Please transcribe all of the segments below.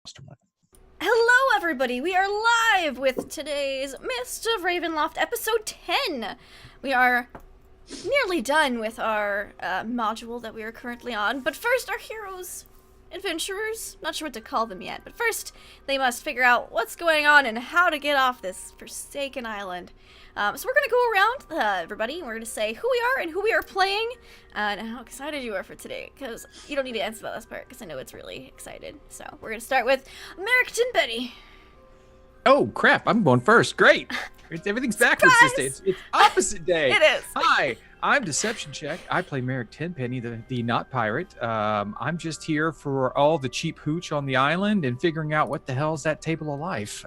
Mastermind. Hello, everybody! We are live with today's Mist of Ravenloft episode 10. We are nearly done with our module that we are currently on, but first, our heroes, adventurers, not sure what to call them yet, but first, they must figure out what's going on and how to get off this forsaken island. So we're going to go around, everybody, and we're going to say who we are and who we are playing, and how excited you are for today, because you don't need to answer that last part, because I know it's really excited. So we're going to start with Merrick Tinbetty. Oh, crap. I'm going first. Great. Everything's backwards this day. It's opposite day. It is. Hi, I'm Deception Check. I play Merrick Tenpenny, the not pirate. I'm just here for all the cheap hooch on the island and figuring out what the hell's that table of life.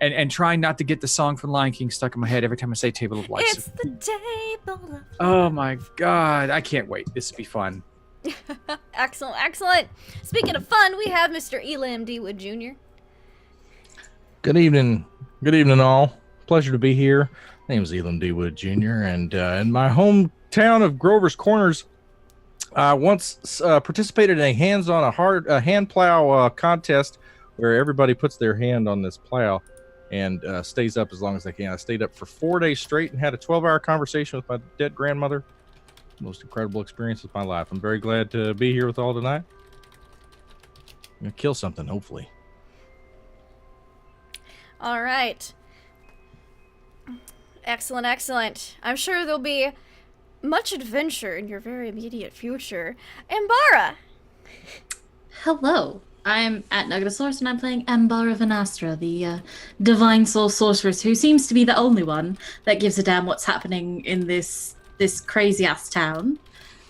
And trying not to get the song from Lion King stuck in my head every time I say Table of Life. It's the table of life. Oh my god, I can't wait. This will be fun. Excellent, excellent. Speaking of fun, we have Mr. Elam D. Wood Jr. Good evening. Good evening, all. Pleasure to be here. My name is Elam D. Wood Jr., and in my hometown of Grover's Corners, I once participated in a hand plow contest where everybody puts their hand on this plow and stays up as long as they can. I stayed up for 4 days straight and had a 12-hour conversation with my dead grandmother. Most incredible experience of my life. I'm very glad to be here with all tonight. I'm going to kill something, hopefully. All right. Excellent, excellent. I'm sure there'll be much adventure in your very immediate future. Ambara! Hello, I'm at Nugatosaurus and I'm playing Ambara Vanastra, the divine soul sorceress who seems to be the only one that gives a damn what's happening in this crazy ass town,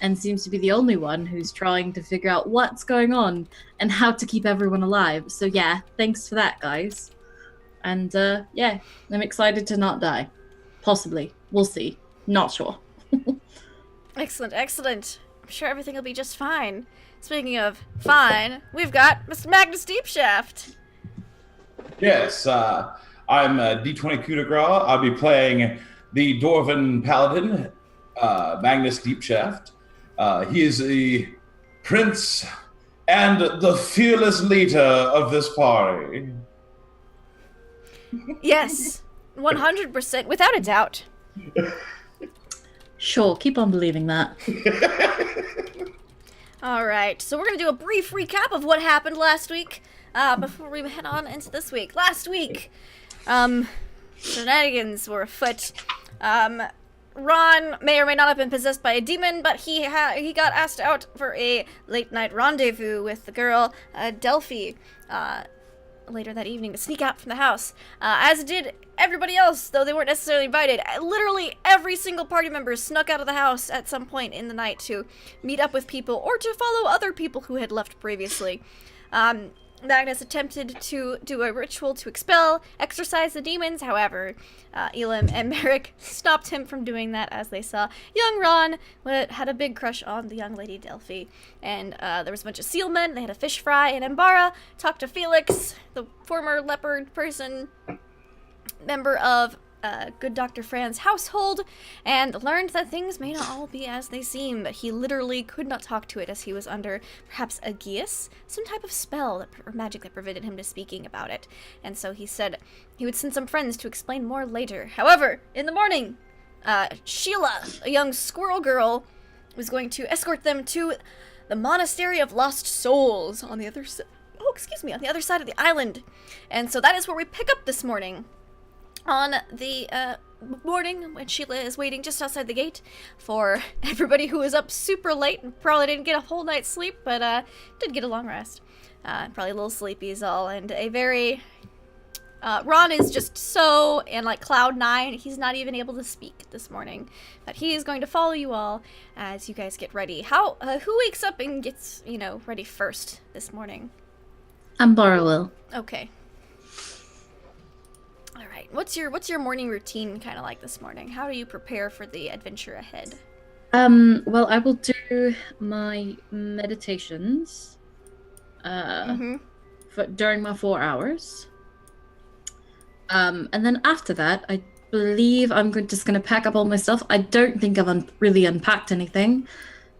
and seems to be the only one who's trying to figure out what's going on and how to keep everyone alive. So yeah, thanks for that, guys. And yeah, I'm excited to not die. Possibly. We'll see. Not sure. Excellent, excellent. I'm sure everything will be just fine. Speaking of fine, we've got Mr. Magnus Deepshaft. Yes, I'm D20 Coup de Grace. I'll be playing the Dwarven Paladin, Magnus Deepshaft. He is the prince and the fearless leader of this party. Yes, 100%, without a doubt. Sure, keep on believing that. Alright, so we're going to do a brief recap of what happened last week before we head on into this week. Last week, shenanigans were afoot. Ron may or may not have been possessed by a demon, but he got asked out for a late-night rendezvous with the girl, Delphi, later that evening to sneak out from the house, as did everybody else, though they weren't necessarily invited. Literally every single party member snuck out of the house at some point in the night to meet up with people or to follow other people who had left previously. Magnus attempted to do a ritual to exorcise the demons. However, Elam and Merrick stopped him from doing that, as they saw young Ron had a big crush on the young lady Delphi. And there was a bunch of seal men, they had a fish fry, and Ambara talked to Felix, the former leopard person, member of good Dr. Fran's household, and learned that things may not all be as they seem, but he literally could not talk to it as he was under perhaps a geas, some type of spell or magic that prevented him to speaking about it. And so he said he would send some friends to explain more later. However, in the morning, Sheila, a young squirrel girl, was going to escort them to the Monastery of Lost Souls on the other side. On the other side of the island. And so that is where we pick up this morning. On the morning when Sheila is waiting just outside the gate for everybody who was up super late and probably didn't get a whole night's sleep, but did get a long rest. Probably a little sleepy is all, and a very... Ron is just so in like cloud nine, he's not even able to speak this morning. But he is going to follow you all as you guys get ready. Who wakes up and gets, ready first this morning? Ambara will. Okay. What's your morning routine kind of like this morning? How do you prepare for the adventure ahead? Well, I will do my meditations during my 4 hours. And then after that, I believe I'm just going to pack up all my stuff. I don't think I've really unpacked anything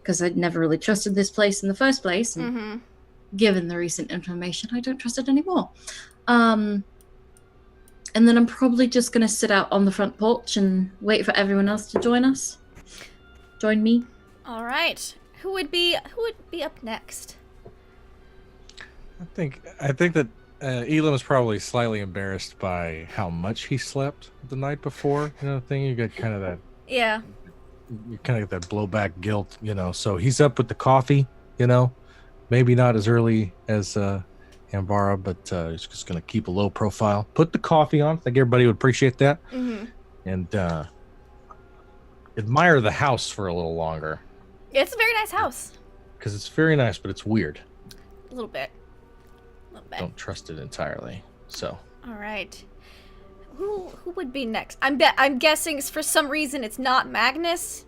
because I'd never really trusted this place in the first place. And given the recent information, I don't trust it anymore. And then I'm probably just going to sit out on the front porch and wait for everyone else to join us. Join me. All right. Who would be up next? I think that Elam is probably slightly embarrassed by how much he slept the night before. You know, the thing you get kind of that. Yeah. You kind of get that blowback guilt, you know. So he's up with the coffee, you know. Maybe not as early as Ambara, but he's just gonna keep a low profile. Put the coffee on. I think everybody would appreciate that. Mm-hmm. And admire the house for a little longer. It's a very nice house. Because it's very nice, but it's weird. A little bit. Don't trust it entirely. So. All right. Who would be next? I'm guessing for some reason it's not Magnus.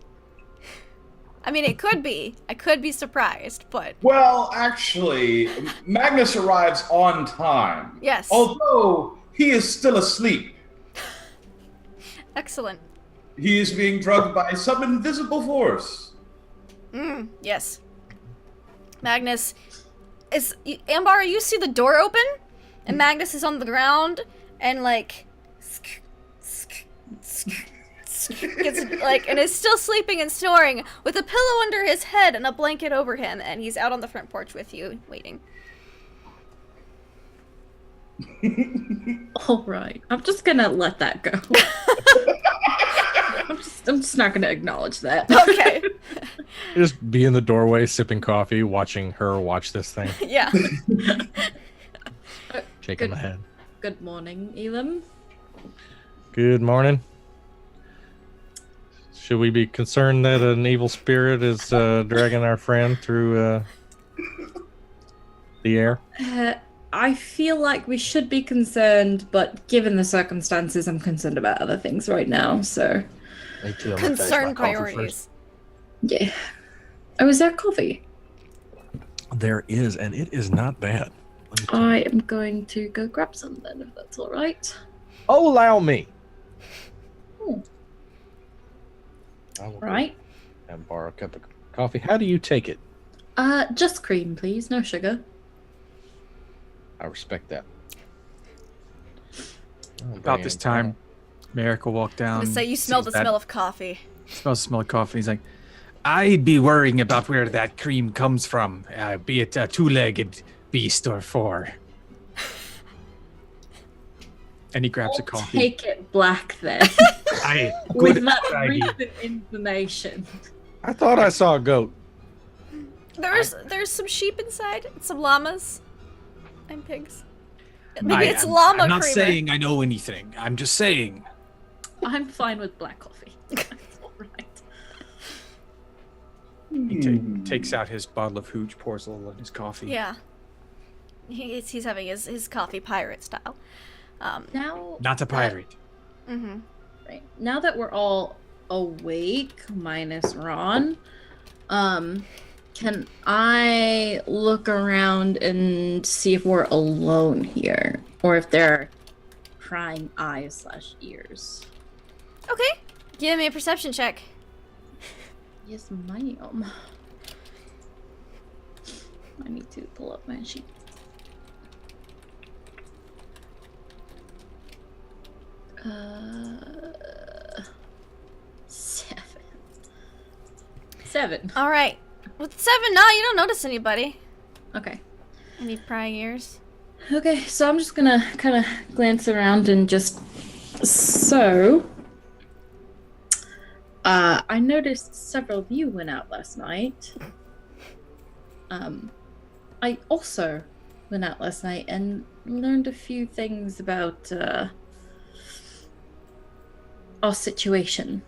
I mean, it could be. I could be surprised, but. Well, actually, Magnus arrives on time. Yes. Although he is still asleep. Excellent. He is being drugged by some invisible force. Yes. Magnus is Ambar, you see the door open and Magnus is on the ground and like gets like and is still sleeping and snoring with a pillow under his head and a blanket over him, and he's out on the front porch with you waiting. All right. I'm just going to let that go. I'm just not going to acknowledge that. Okay. Just be in the doorway sipping coffee, watching her watch this thing. Yeah. Shaking my head. Good morning, Elam. Good morning. Should we be concerned that an evil spirit is dragging our friend through the air? I feel like we should be concerned, but given the circumstances, I'm concerned about other things right now, so... Me too. Concern priorities. Yeah. Oh, is there coffee? There is, and it is not bad. I am going to go grab some then, if that's all right. Oh, allow me. Oh. I will Right. and borrow a cup of coffee. How do you take it? Just cream, please. No sugar. I respect that. About this time, Merrick will walk down. I'm gonna say you smell the smell of coffee. Smells the smell of coffee. He's like, I'd be worrying about where that cream comes from, be it a two-legged beast or four. And he grabs a coffee. Take it black then. Good With that idea. recent information. I thought I saw a goat. There's some sheep inside, and some llamas, and pigs. Maybe it's llama I'm not creamer. saying I know anything. I'm just saying. I'm fine with black coffee. That's all right. He takes out his bottle of hooch, pours a little in his coffee. Yeah. He's having his coffee pirate style. Now, Not a pirate. Mm-hmm. right. Now that we're all awake, minus Ron, can I look around and see if we're alone here, or if there are prying eyes/ears? Okay. Give me a perception check. Yes, ma'am. I need to pull up my sheet. Seven. All right. With 7, no, you don't notice anybody. Okay. Any prying ears? Okay, so I'm just gonna kind of glance around and just... So... I noticed several of you went out last night. I also went out last night and learned a few things about, our situation.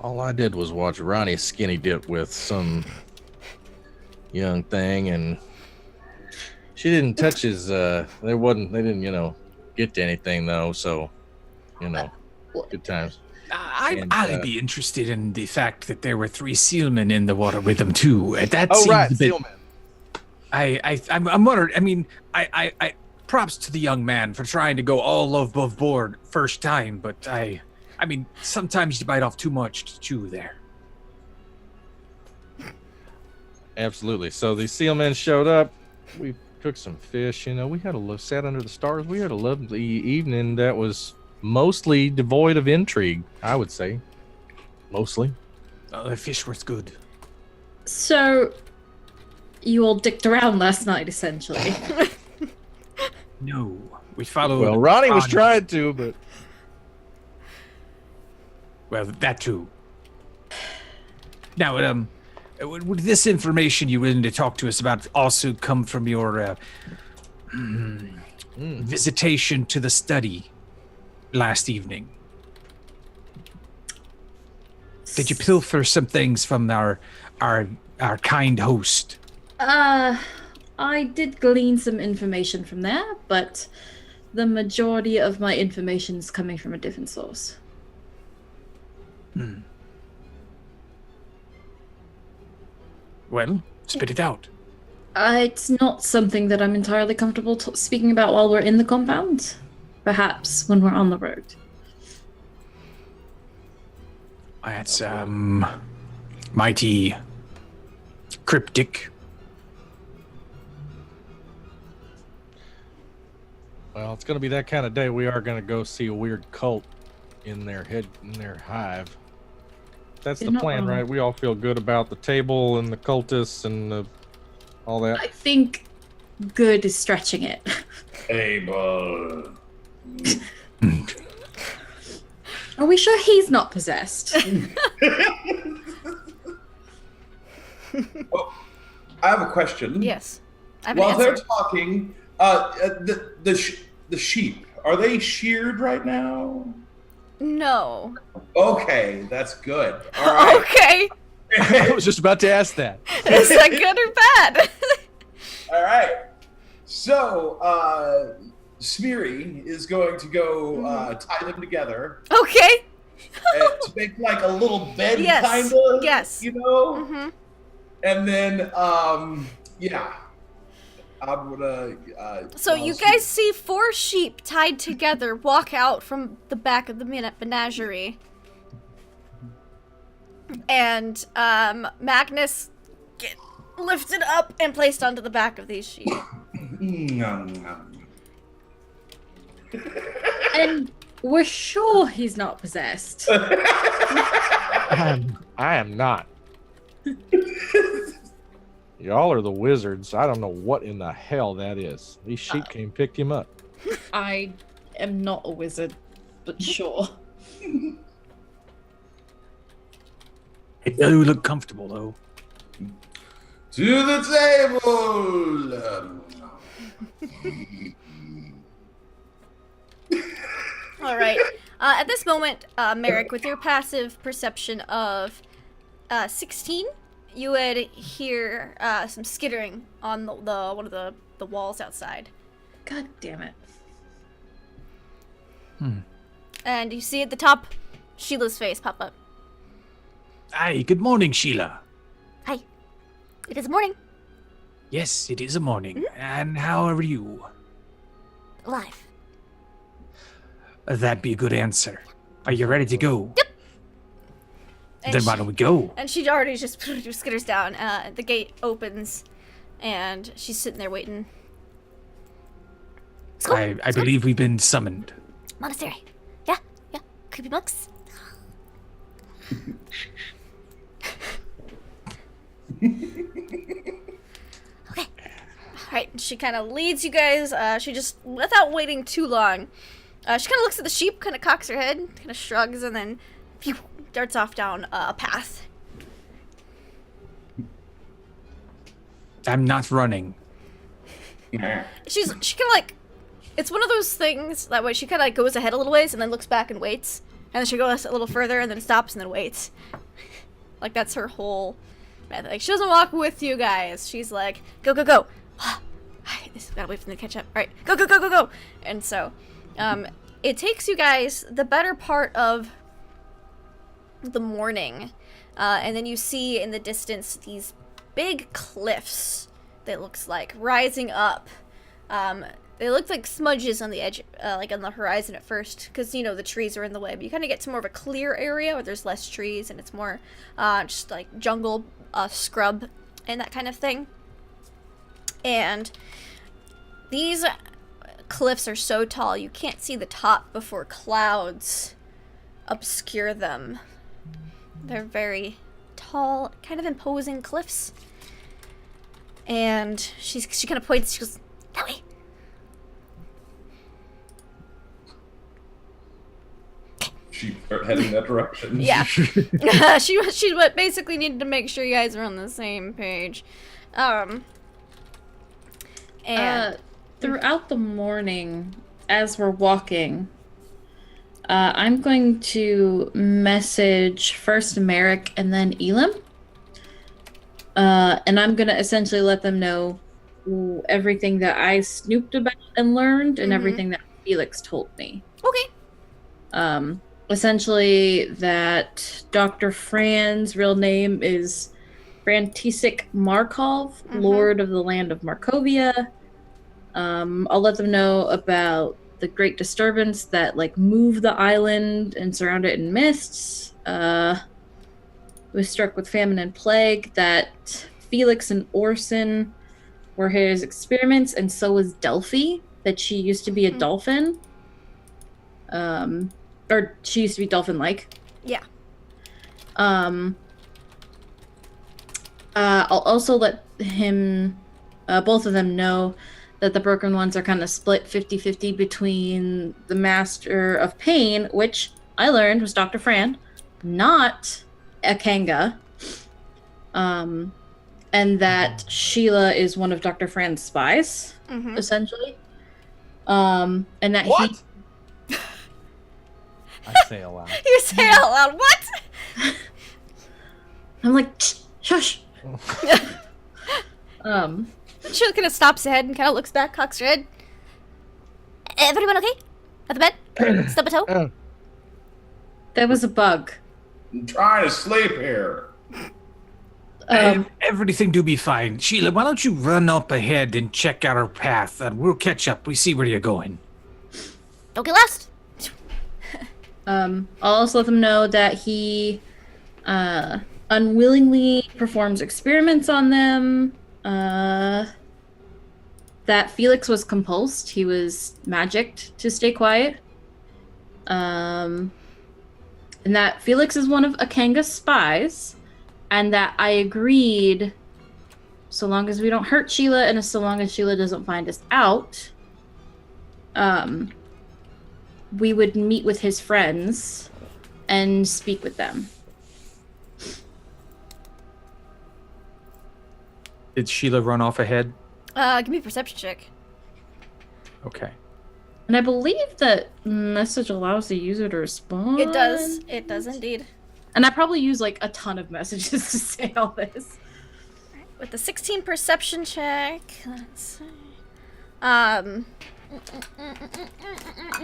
All I did was watch Ronnie skinny dip with some young thing, and she didn't touch his. They didn't, get to anything though. So, good times. I'd be interested in the fact that there were 3 sealmen in the water with them too. That Oh seems right, a bit. Sealman. I'm wondering. I mean, I props to the young man for trying to go all above board first time, but I mean, sometimes you bite off too much to chew there. Absolutely. So the sealmen showed up. We cooked some fish. We had sat under the stars. We had a lovely evening that was mostly devoid of intrigue, I would say. Mostly. The fish was good. So, you all dicked around last night, essentially. No, we followed. Well, Ronnie was Ron. trying to, but Well, that too. Now, would this information you're willing to talk to us about also come from your visitation to the study last evening? Did you pilfer some things from our kind host? I did glean some information from there, but the majority of my information is coming from a different source. Well, spit it out. It's not something that I'm entirely comfortable speaking about while we're in the compound. Perhaps when we're on the road. That's mighty cryptic. well, it's going to be that kind of day. We are going to go see a weird cult in their hive. That's You're the not plan, wrong. right? We all feel good about the table and the cultists and all that. I think good is stretching it. Able. Are we sure he's not possessed? Oh, I have a question. Yes. I have an While they're answer. talking, the sheep, are they sheared right now? No. Okay, that's good. All right. Okay. I was just about to ask that. Is that good or bad? All right. So, Smeary is going to go tie them together Okay. to make like a little bed, Yes, kind of. yes. Mm-hmm. And then, yeah. I'm gonna. So you guys see 4 sheep tied together walk out from the back of the menagerie. And Magnus get lifted up and placed onto the back of these sheep. And we're sure he's not possessed. I am not. Y'all are the wizards. I don't know what in the hell that is. These sheep came and picked him up. I am not a wizard, but sure. It do look comfortable, though. To the table. All right. At this moment, Merrick, with your passive perception of 16, you would hear some skittering on the one of the walls outside. God damn it. And you see at the top Sheila's face pop up. Hi, good morning, Sheila. Hi. It is morning. Yes, it is a morning. And how are you? Alive. That'd be a good answer. Are you ready to go? Yep. And Then why don't we go? And she already just skitters down. The gate opens, and she's sitting there waiting. Let's go. I believe we've been summoned. Monastery. Yeah. Creepy monks. Okay. Alright, she kind of leads you guys. She just, without waiting too long, she kind of looks at the sheep, kind of cocks her head, kind of shrugs, and then phew, darts off down a path. I'm not running. She kind of like, it's one of those things that way she kind of like goes ahead a little ways and then looks back and waits, and then she goes a little further and then stops and then waits. Like that's her whole method. Like she doesn't walk with you guys. She's like, go. Gotta wait for them to catch up. All right, go. And so, it takes you guys the better part of the morning, and then you see in the distance these big cliffs that looks like rising up. They look like smudges on the edge, like on the horizon at first, because you know the trees are in the way. But you kind of get to more of a clear area where there's less trees and it's more just like jungle, scrub and that kind of thing. And these cliffs are so tall you can't see the top before clouds obscure them. They're very tall, kind of imposing cliffs. And she kind of points, she goes, that way. She heading that direction. Yeah. she basically needed to make sure you guys are on the same page. And throughout the morning, as we're walking, I'm going to message first Merrick and then Elam. And I'm going to essentially let them know everything that I snooped about and learned and everything that Felix told me. Okay. Essentially that Dr. Fran's real name is Frantisek Markov, Lord of the land of Markovia. I'll let them know about the great disturbance that moved the island and surrounded it in mists. Was struck with famine and plague, that Felix and Orson were his experiments, and so was Delphi, that she used to be a dolphin. Or she used to be dolphin-like. Yeah. I'll also let him, both of them know that the Broken Ones are kind of split 50-50 between the Master of Pain, which I learned was Dr. Fran, not Akanga. And that Sheila is one of Dr. Fran's spies, essentially. And that What? I say aloud. You say out loud, what? I'm like, shush. She kind of stops ahead and kind of looks back, cocks her head. Everyone okay? At the bed? Stub a toe? There was a bug. I'm trying to sleep here. Everything do be fine. Sheila, why don't you run up ahead and check out our path, and we'll catch up. We see where you're going. Don't get lost. I'll also let them know that he unwillingly performs experiments on them. That Felix was compulsed. He was magicked to stay quiet. And that Felix is one of Akanga's spies. And that I agreed, so long as we don't hurt Sheila and so long as Sheila doesn't find us out, we would meet with his friends and speak with them. Did Sheila run off ahead? Give me a perception check. Okay. And I believe that message allows the user to respond. It does. It does indeed. And I probably use a ton of messages to say all this. With the 16 perception check, let's see.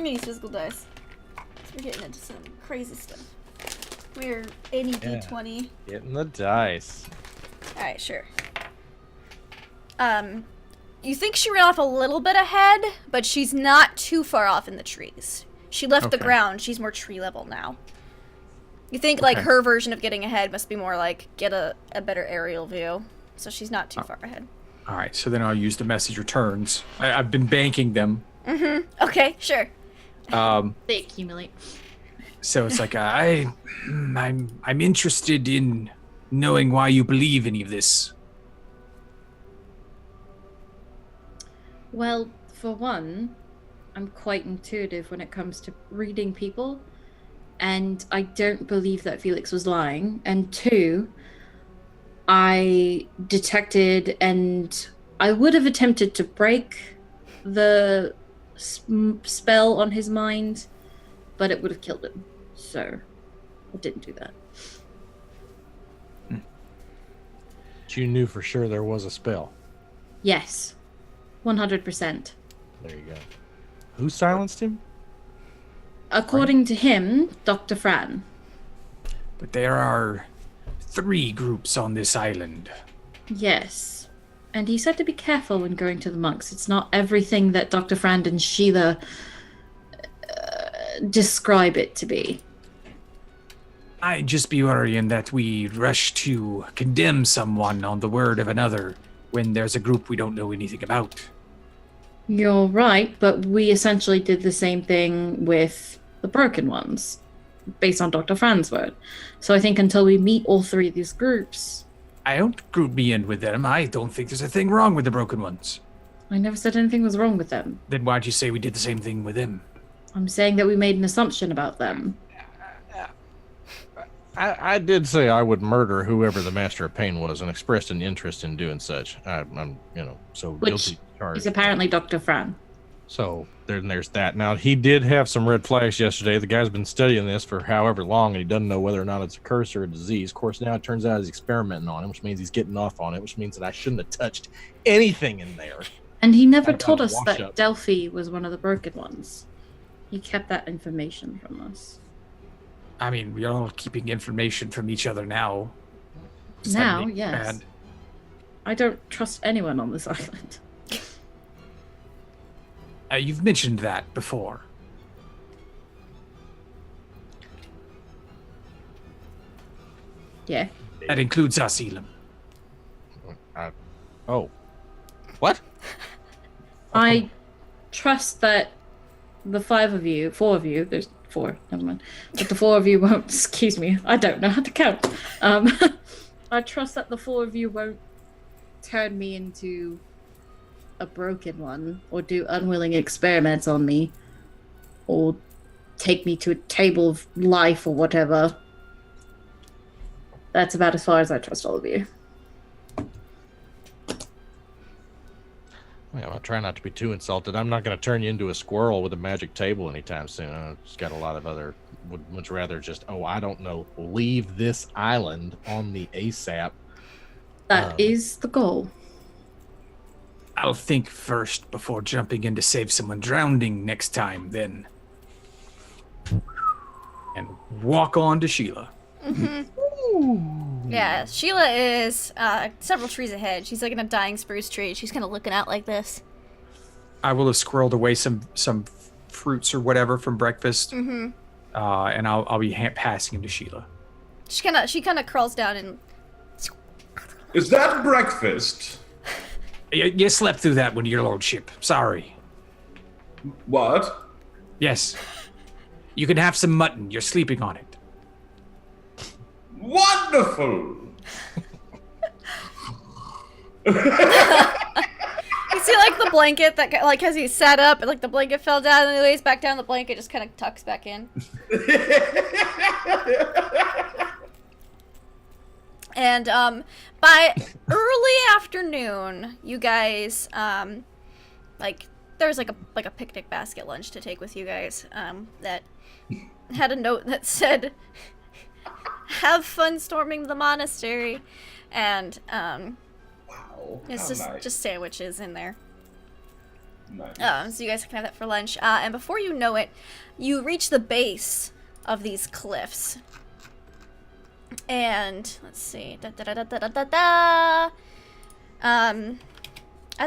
These physical dice. We're getting into some crazy stuff. We're any D20. Getting the dice. Alright, sure. You think she ran off a little bit ahead, but she's not too far off in the trees. She left the ground. She's more tree level now. You think her version of getting ahead must be more get a better aerial view. So she's not too far ahead. All right, so then I'll use the message returns. I've been banking them. Okay, sure. They accumulate. So it's I'm interested in knowing why you believe any of this. Well, for one, I'm quite intuitive when it comes to reading people. And I don't believe that Felix was lying. And two, I detected and I would have attempted to break the spell on his mind, but it would have killed him. So I didn't do that. But you knew for sure there was a spell. Yes, 100%. There you go. Who silenced him? According to him, Dr. Fran. But there are 3 groups on this island. Yes. And he said to be careful when going to the monks. It's not everything that Dr. Fran and Sheila describe it to be. I just be worrying that we rush to condemn someone on the word of another when there's a group we don't know anything about. You're right, but we essentially did the same thing with the broken ones, based on Dr. Fran's word. So I think until we meet all three of these groups... I don't group me in with them. I don't think there's a thing wrong with the broken ones. I never said anything was wrong with them. Then why'd you say we did the same thing with them? I'm saying that we made an assumption about them. I did say I would murder whoever the Master of Pain was and expressed an interest in doing such. I'm so Which guilty charge. is apparently Dr. Fran. So there's that. Now, he did have some red flags yesterday. The guy's been studying this for however long, and he doesn't know whether or not it's a curse or a disease. Of course, now it turns out he's experimenting on it, which means he's getting off on it, which means that I shouldn't have touched anything in there. And he never I got told a us wash that up. Delphi was one of the broken ones. He kept that information from us. I mean, we're all keeping information from each other now. Does that Now, make it yes. bad? I don't trust anyone on this island. You've mentioned that before. Yeah. That includes us, Elam. Oh. What? I trust that the four of you, there's four, never mind, but the four of you won't, excuse me, I don't know how to count. I trust that the four of you won't turn me into a broken one, or do unwilling experiments on me, or take me to a table of life or whatever. That's about as far as I trust all of you. Yeah, I'll try not to be too insulted. I'm not going to turn you into a squirrel with a magic table anytime soon. I've just got a lot of other, would much rather just, I don't know, leave this island on the ASAP. That is the goal. I'll think first before jumping in to save someone drowning next time, then. And walk on to Sheila. Yeah, Sheila is several trees ahead. She's like in a dying spruce tree. She's kind of looking out like this. I will have squirreled away some fruits or whatever from breakfast. Mm-hmm. And I'll be passing him to Sheila. She kind of crawls down and... Is that breakfast? You slept through that one, your lordship. Sorry. What? Yes. You can have some mutton. You're sleeping on it. Wonderful! You see, like, the blanket that, like, as he sat up, and, like, the blanket fell down, and he lays back down, the blanket just kind of tucks back in. And, by early afternoon, you guys, like, there's, like a picnic basket lunch to take with you guys, that had a note that said, have fun storming the monastery, and, Wow. it's how nice. just sandwiches in there. Nice. So you guys can have that for lunch. And before you know it, you reach the base of these cliffs. And let's see. At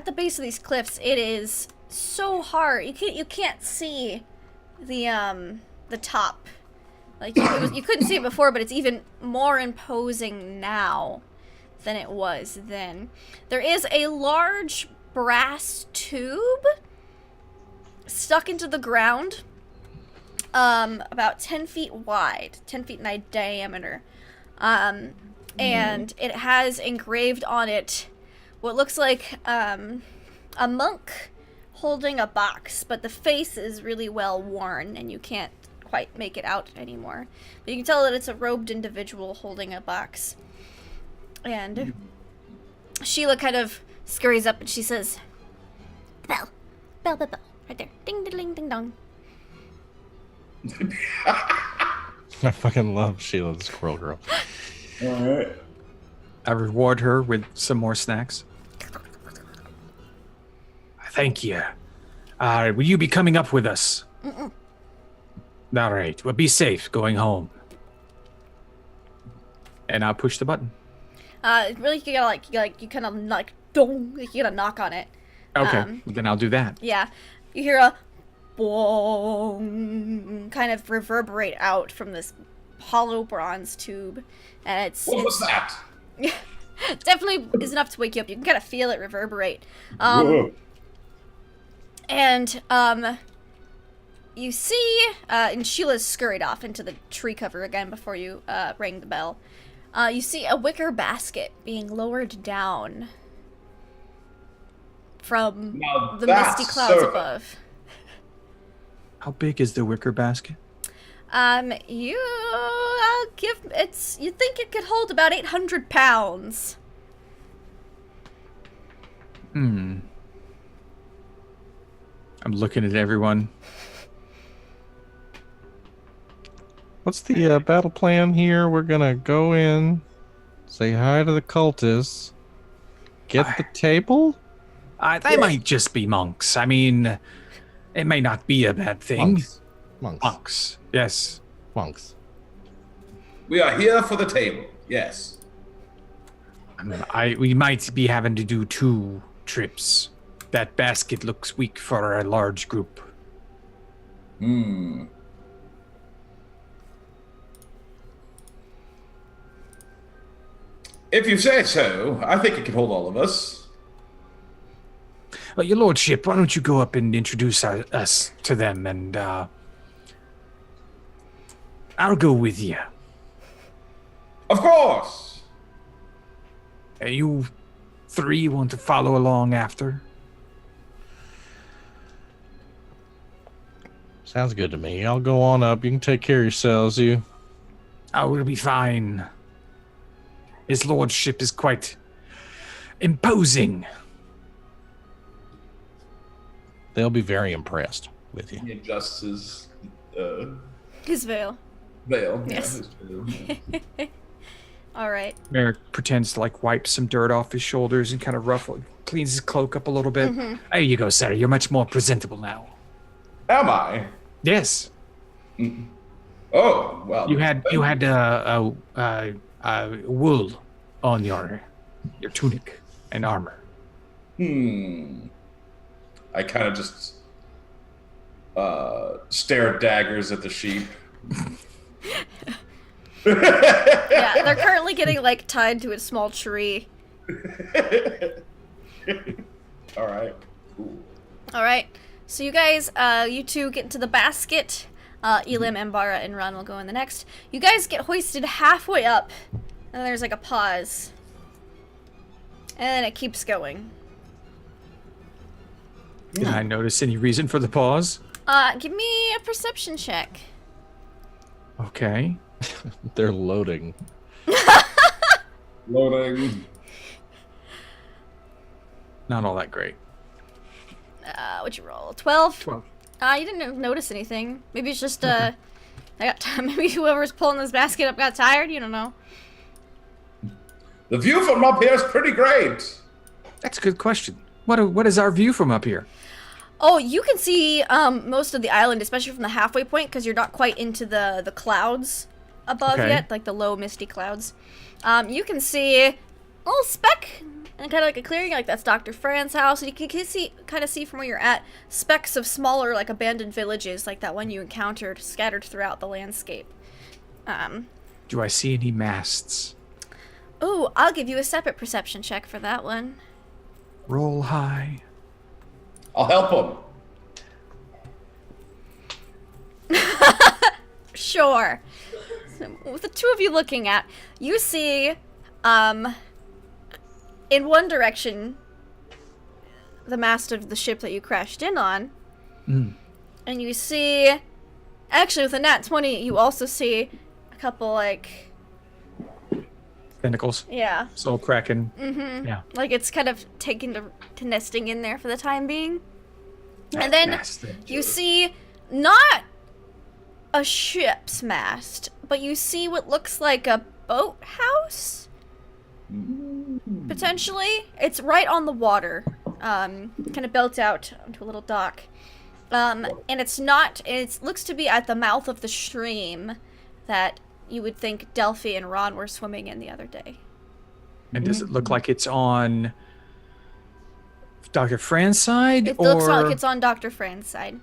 the base of these cliffs, it is so hard. You can't see the top. Like you couldn't see it before, but it's even more imposing now than it was then. There is a large brass tube stuck into the ground, about 10 feet wide, 10 feet in diameter, and it has engraved on it what looks like a monk holding a box, but the face is really well worn and you can't quite make it out anymore. But you can tell that it's a robed individual holding a box. And Sheila kind of scurries up and she says, bell, bell, bell, bell, right there. Ding, ding, ding, ding, dong. I fucking love Sheila the Squirrel Girl. Alright. I reward her with some more snacks. Thank you. Will you be coming up with us? Mm-mm. All right. Well, be safe going home. And I'll push the button. Really, you gotta you kind of like, dong, like you gotta knock on it. Okay. Then I'll do that. Yeah. You hear a boom kind of reverberate out from this hollow bronze tube, and it's What was that? definitely is enough to wake you up. You can kind of feel it reverberate. Whoa. And you see, and Sheila's scurried off into the tree cover again before you rang the bell. You see a wicker basket being lowered down from Now the that's misty clouds so- above. How big is the wicker basket? You think it could hold about 800 pounds. I'm looking at everyone. What's the battle plan here? We're gonna go in, say hi to the cultists, get the table. They might just be monks. I mean, it may not be a bad thing. Monks. Yes. Monks. We are here for the table. Yes. I mean, we might be having to do 2 trips. That basket looks weak for a large group. If you say so, I think it can hold all of us. Well, your lordship, why don't you go up and introduce us to them, and I'll go with you. Of course. You 3 want to follow along after? Sounds good to me. I'll go on up. You can take care of yourselves, you. I will be fine. His lordship is quite imposing. They'll be very impressed with you. He adjusts his His veil. veil. Yes. Yeah, All right. Merrick pretends to wipe some dirt off his shoulders and kind of cleans his cloak up a little bit. There you go, sir. You're much more presentable now. Am I? Yes. Oh, well. You had wool on your tunic and armor. I kind of just stare daggers at the sheep. Yeah, they're currently getting tied to a small tree. All right. Cool. All right. So you guys, you two get into the basket. Elim, Embara, and Ron will go in the next. You guys get hoisted halfway up, and there's a pause. And then it keeps going. Did I notice any reason for the pause? Give me a perception check. Okay. They're loading. Loading. Not all that great. What'd you roll? 12? 12. You didn't notice anything. Maybe it's just, I got maybe whoever's pulling this basket up got tired. You don't know. The view from up here is pretty great. That's a good question. What is our view from up here? Oh, you can see most of the island, especially from the halfway point, because you're not quite into the clouds above yet, the low misty clouds. You can see a little speck, and kind of a clearing, that's Dr. Fran's house. And you can see from where you're at specks of smaller, abandoned villages, like that one you encountered, scattered throughout the landscape. Do I see any masts? Oh, I'll give you a separate perception check for that one. Roll high. I'll help him. Sure. So, with the two of you looking at, you see, in one direction, the mast of the ship that you crashed in on. And you see, actually with a nat 20, you also see a couple, Tentacles. yeah. Soul cracking. Yeah. It's kind of taken to nesting in there for the time being. And then Nasty. you see not a ship's mast, but you see what looks like a boathouse? Potentially. It's right on the water. Kind of built out onto a little dock. And it looks to be at the mouth of the stream that you would think Delphi and Ron were swimming in the other day. And does it look like it's on Dr. Fran's side? It looks like it's on Dr. Fran's side.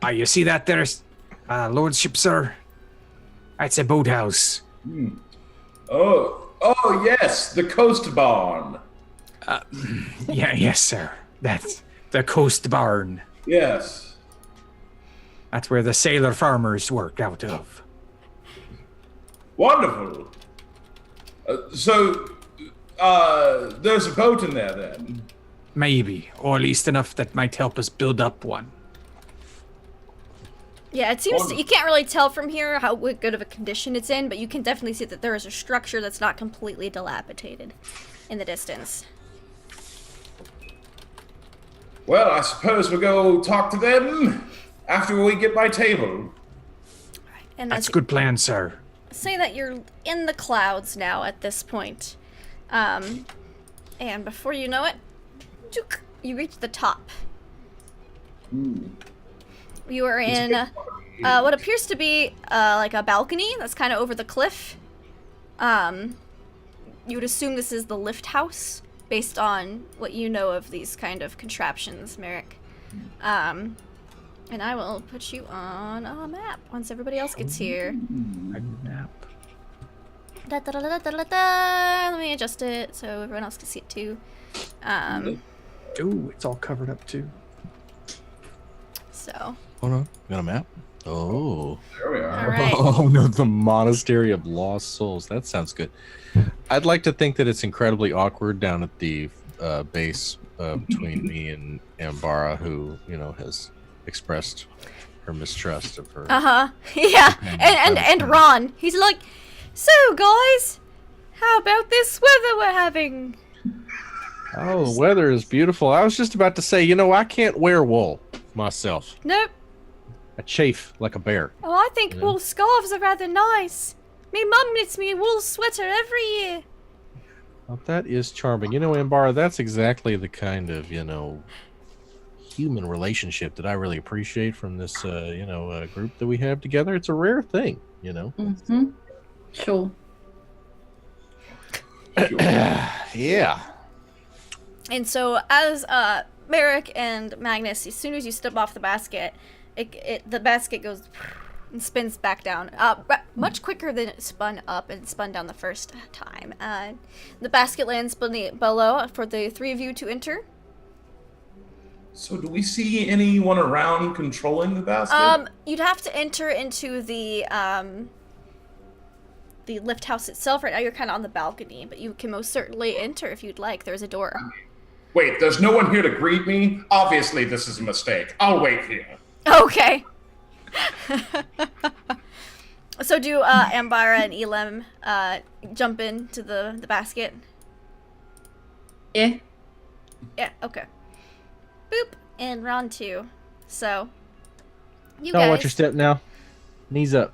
You see that there, Lordship, sir? That's a boathouse. Oh, yes, the Coast Barn. Yes, sir. That's the Coast Barn. Yes. That's where the sailor farmers work out of. Wonderful. So, there's a boat in there then? Maybe, or at least enough that might help us build up one. Yeah, it seems you can't really tell from here how good of a condition it's in, but you can definitely see that there is a structure that's not completely dilapidated in the distance. Well, I suppose we'll go talk to them after we get my table. And That's a good plan, sir. say that you're in the clouds now at this point. And before you know it, you reach the top. You are in what appears to be like a balcony that's kind of over the cliff. You would assume this is the lift house based on what you know of these kind of contraptions, Merrick. And I will put you on a map once everybody else gets here. A map. Let me adjust it so everyone else can see it too. Ooh, it's all covered up too. So. Hold on. Got a map? Oh. There we are. All right. Oh, no, the Monastery of Lost Souls. That sounds good. I'd like to think that it's incredibly awkward down at the base between me and Ambara, who, you know, has expressed her mistrust of her. Yeah. And Ron, he's like, so guys, how about this weather we're having? Oh, the weather is beautiful. I was just about to say, you know, I can't wear wool myself. Nope. I chafe like a bear. Oh, I think wool scarves are rather nice. Me mum knits me a wool sweater every year. Well, that is charming. You know, Ambara, that's exactly the kind of, you know, human relationship that I really appreciate from this, group that we have together. It's a rare thing, you know. Mm-hmm. Sure. Yeah. And so as Merrick and Magnus, as soon as you step off the basket, the basket goes and spins back down, much quicker than it spun up and spun down the first time. The basket lands below for the three of you to enter. So do we see anyone around controlling the basket? You'd have to enter into the lift house itself. Right now you're kind of on the balcony, but you can most certainly enter if you'd like. There's a door. Wait, there's no one here to greet me? Obviously this is a mistake. I'll wait here. Okay. So do Ambara and Elam jump into the basket? Yeah. Yeah, okay. Boop. And round two. So you Don't guys watch your step now. Knees up.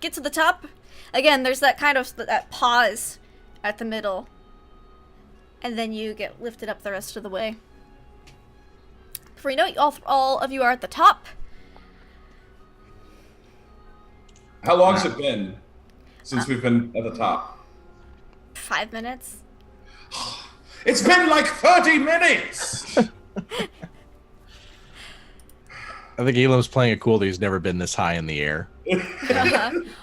get to the top. Again, there's that kind of that pause at the middle. And then you get lifted up the rest of the way. Before you know it, all of you are at the top. How long's it been since we've been at the top? 5 minutes. It's been like 30 minutes! I think Elam's playing it cool that he's never been this high in the air.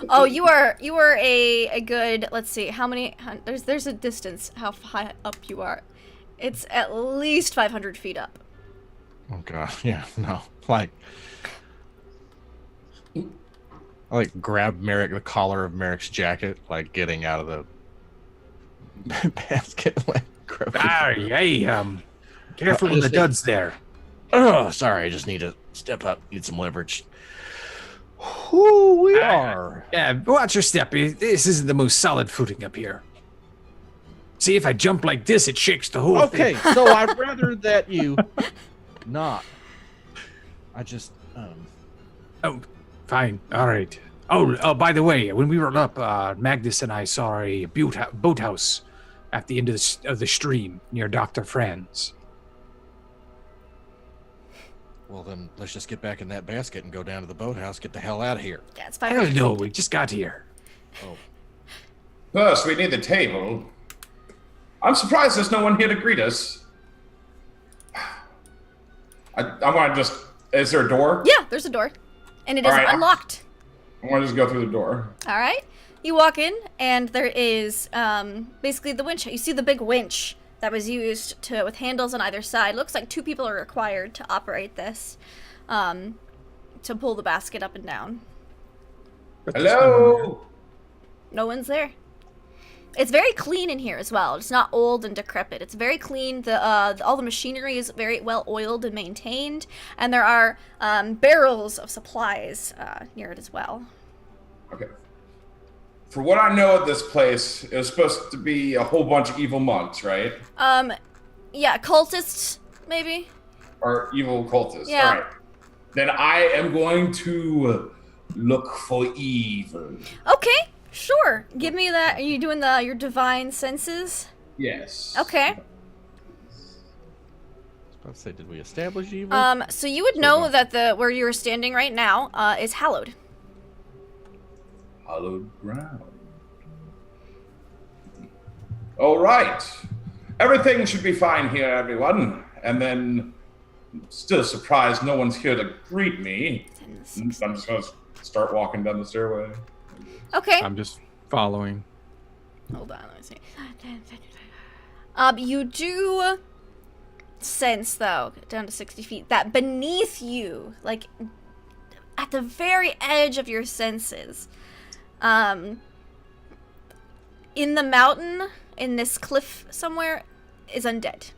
Oh, you are a good, let's see, how many, there's a distance how high up you are. It's at least 500 feet up. Oh god, yeah, no. I grab Merrick, the collar of Merrick's jacket, like getting out of the basket. Careful with the duds there. Oh, sorry, I just need to step up, need some leverage. Who we are. Yeah, watch your step. This isn't the most solid footing up here. See, if I jump like this, it shakes the whole thing. Okay, so I'd rather that you not. I just, Oh, fine. All right. Oh, by the way, when we were up, Magnus and I saw a boathouse at the end of the stream near Dr. Franz. well then, let's just get back in that basket and go down to the boathouse, get the hell out of here. Yeah, it's I 500 don't know. feet. We just got here. Oh. First, we need the table. I'm surprised there's no one here to greet us. I want to just... Is there a door? Yeah, there's a door. And it is All right. unlocked. I want to just go through the door. All right. You walk in, and there is basically the winch. You see the big winch that was used with handles on either side. Looks like 2 people are required to operate this, to pull the basket up and down. Hello. No one's there. It's very clean in here as well. It's not old and decrepit. It's very clean. All the machinery is very well oiled and maintained, and there are barrels of supplies near it as well. Okay. For what I know of this place, it was supposed to be a whole bunch of evil monks, right? Yeah, cultists maybe. Or evil cultists. Yeah. All right. Then I am going to look for evil. Okay, sure. Give me that. Are you doing your divine senses? Yes. Okay. I was about to say, did we establish evil? So you would know that where you're standing right now is hallowed. Hallowed ground. All right. Everything should be fine here, everyone. And then, still surprised no one's here to greet me. I'm just going to start walking down the stairway. Okay. I'm just following. Hold on, let me see. You do sense, though, down to 60 feet, that beneath you, like, at the very edge of your senses, in the mountain, in this cliff somewhere, is undead.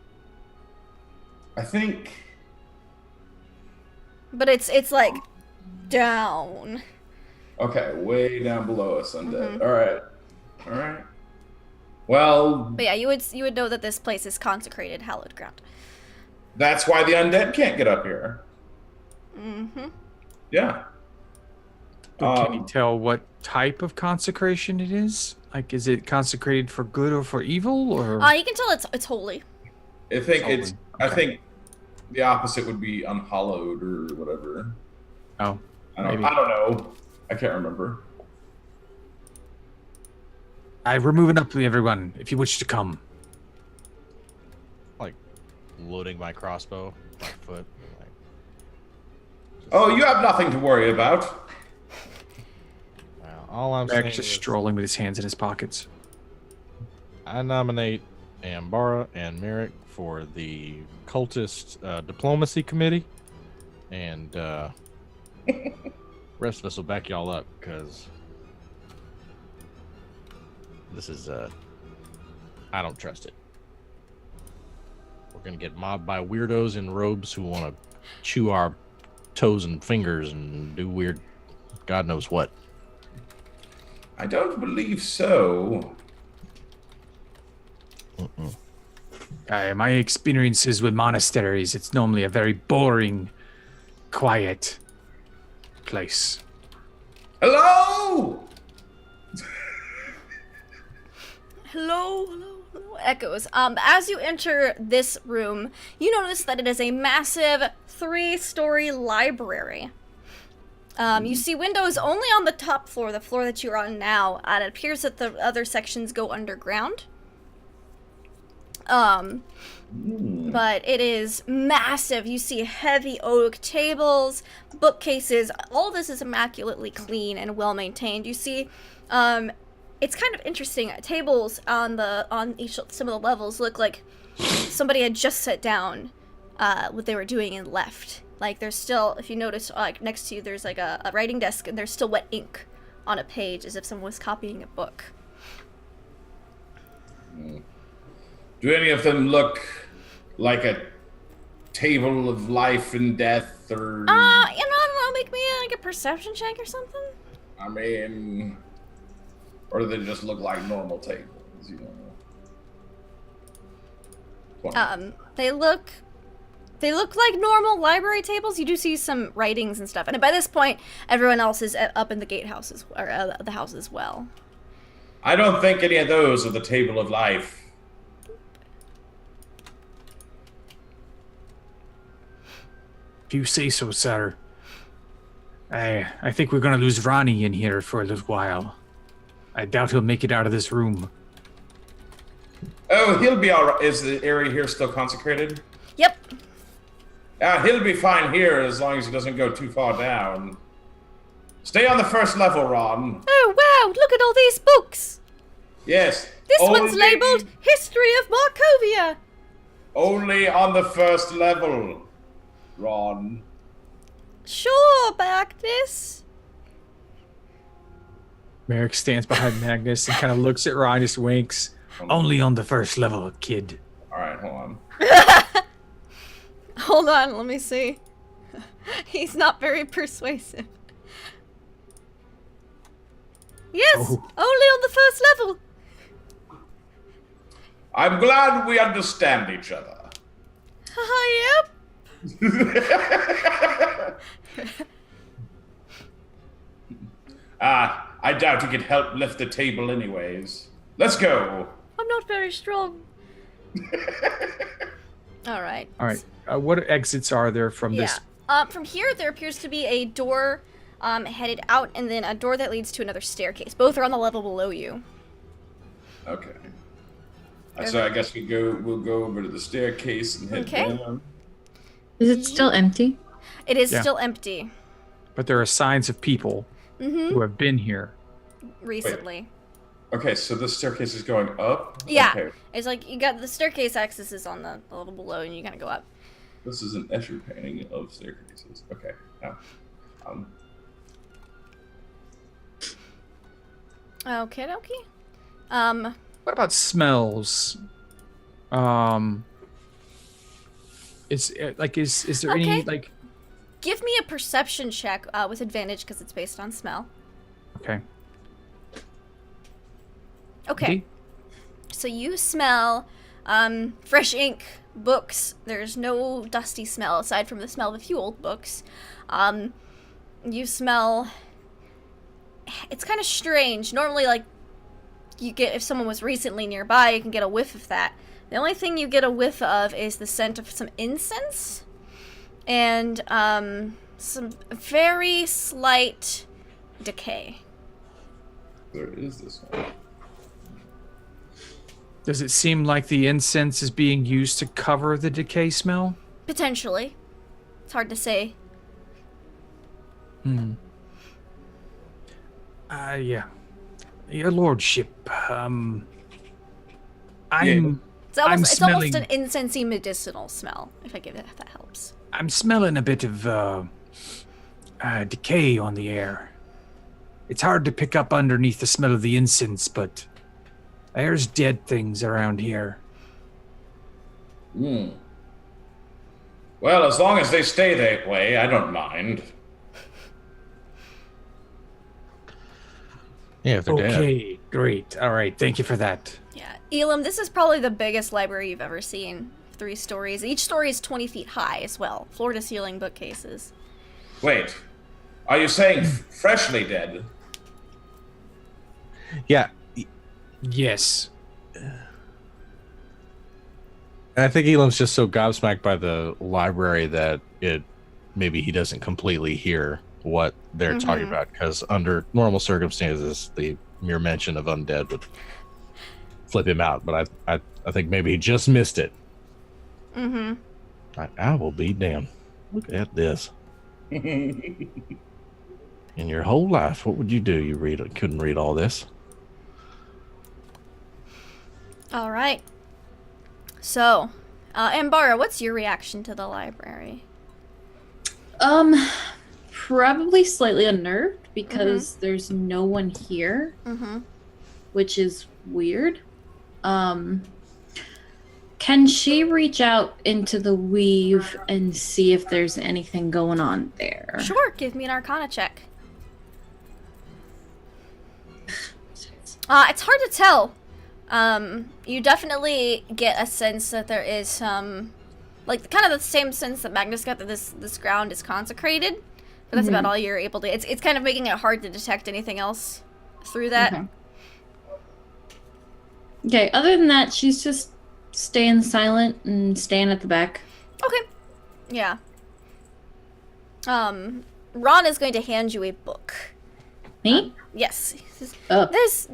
I think... But it's like, down. Okay, way down below us, undead. All right. All right. Well... But yeah, you would know that this place is consecrated, hallowed ground. That's why the undead can't get up here. Mm-hmm. Yeah. But can you tell what type of consecration it is? Like, is it consecrated for good or for evil, or? You can tell it's holy. I think it's. Okay. I think the opposite would be unhallowed or whatever. Oh, maybe. I don't know. I can't remember. We're moving up, everyone. If you wish to come. Like, loading my crossbow, my foot. Like, Oh, you have nothing to worry about. well, all I'm saying Max just is strolling with his hands in his pockets. I nominate Ambara and Merrick for the cultist diplomacy committee, and rest of us will back y'all up because this is I don't trust it. We're gonna get mobbed by weirdos in robes who want to chew our toes and fingers and do weird God knows what. I don't believe so. My experiences with monasteries, it's normally a very boring, quiet place. Hello. Hello, echoes. As you enter this room, you notice that it is a massive 3-story library. You see windows only on the top floor, the floor that you're on now, and it appears that the other sections go underground. But it is massive. You see heavy oak tables, bookcases. All this is immaculately clean and well maintained. You see, it's kind of interesting. Tables on some of the levels look like somebody had just sat down, what they were doing and left. Like there's still, if you notice, like next to you, there's like a writing desk, and there's still wet ink on a page, as if someone was copying a book. Do any of them look like a table of life and death, or? I don't know. Make me like a perception check or something. I mean, or do they just look like normal tables? You know. They look like normal library tables. You do see some writings and stuff, and by this point, everyone else is up in the gatehouse or the house as well. I don't think any of those are the table of life. If you say so, sir. I think we're gonna lose Ronnie in here for a little while. I doubt he'll make it out of this room. Oh, he'll be all right. Is the area here still consecrated? Yep. He'll be fine here as long as he doesn't go too far down. Stay on the first level, Ron. Oh, wow, look at all these books. Yes. This one's labeled History of Markovia. Only on the first level, Ron. Sure, Magnus. Merrick stands behind Magnus and kind of looks at Ron, just winks. Only on the first level, kid. All right, hold on. Hold on, let me see. He's not very persuasive. Yes, only on the first level. I'm glad we understand each other. Yep. I doubt you could help lift the table anyways. Let's go. I'm not very strong. All right. All right. What exits are there from Yeah. this? From here, there appears to be a door headed out, and then a door that leads to another staircase. Both are on the level below you. Okay. So I guess we'll go over to the staircase and head Okay. down. Is it still empty? It is Yeah. still empty But there are signs of people Mm-hmm. who have been here. recently. Okay, so the staircase is going up? Yeah. Okay. It's like you got the staircase access is on the level below, and you gotta go up. This is an Escher painting of staircases. Okay. Now, Okay, dokie. What about smells? Is there any Okay. like? Give me a perception check with advantage because it's based on smell. Okay. Okay. So you smell fresh ink, books. There's no dusty smell aside from the smell of a few old books. You smell. It's kind of strange. Normally, like, you get, if someone was recently nearby, you can get a whiff of that. The only thing you get a whiff of is the scent of some incense and some very slight decay. there is this one. Does it seem like the incense is being used to cover the decay smell? Potentially. It's hard to say. Yeah. Your lordship, I'm It's almost smelling- an incensey medicinal smell, if that helps. I'm smelling a bit of decay on the air. It's hard to pick up underneath the smell of the incense, but there's dead things around here. Hmm. Well, as long as they stay that way, I don't mind. Yeah, if they're dead. Okay, great. All right, thank you for that. Yeah. Elam, this is probably the biggest library you've ever seen. 3 stories. Each story is 20 feet high as well. Floor to ceiling bookcases. Wait, are you saying freshly dead? Yeah, Yes. and I think Elam's just so gobsmacked by the library that maybe he doesn't completely hear what they're talking about, because under normal circumstances, the mere mention of undead would flip him out. But I think maybe he just missed it. Mm-hmm. I will be damned. Look at this. In your whole life, what would you do? You couldn't read all this. All right. So, Ambara, what's your reaction to the library? Probably slightly unnerved because there's no one here, Mm-hmm. which is weird. Can she reach out into the weave and see if there's anything going on there? Sure, give me an Arcana check. It's hard to tell. You definitely get a sense that there is some, like, kind of the same sense that Magnus got, that this ground is consecrated. But that's about all you're able to. It's kind of making it hard to detect anything else through that. Okay, other than that, she's just staying silent and staying at the back. Okay. Yeah. Ron is going to hand you a book. Me? Yes. He says, Oh. There's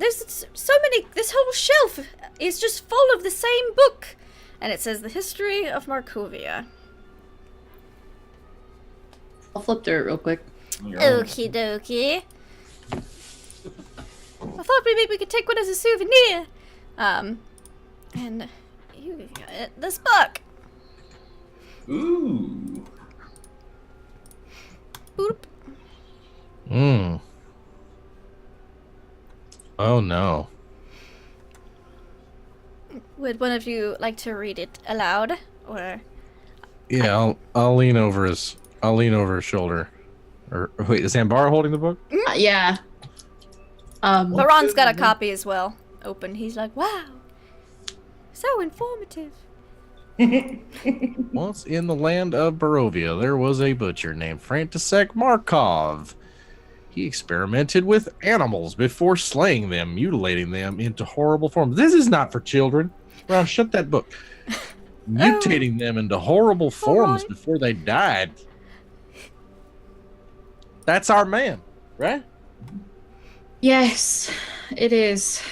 so many. This whole shelf is just full of the same book, and it says the history of Markovia. I'll flip through it real quick. Okie dokie. I thought maybe we could take one as a souvenir. And you got this book. Ooh. Boop. Oh no. Would one of you like to read it aloud, or? Yeah, I'll lean over his shoulder. Or wait, is Ambara holding the book? Yeah. Laron's got a copy as well. Open. He's like, wow, so informative. Once in the land of Barovia, there was a butcher named František Markov. He experimented with animals before slaying them, mutilating them into horrible forms. This is not for children. Ron, shut that book. Mutating them into horrible forms before they died. That's our man, right? Yes, it is.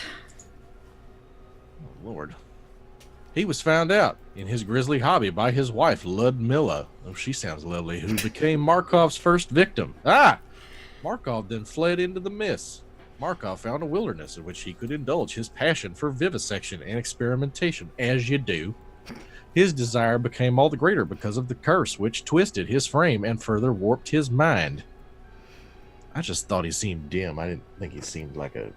Oh, Lord. He was found out in his grisly hobby by his wife, Ludmilla. Oh, she sounds lovely. Who became Markov's first victim. Markov then fled into the mists. Markov found a wilderness in which he could indulge his passion for vivisection and experimentation, as you do. His desire became all the greater because of the curse, which twisted his frame and further warped his mind. I just thought he seemed dim. I didn't think he seemed like a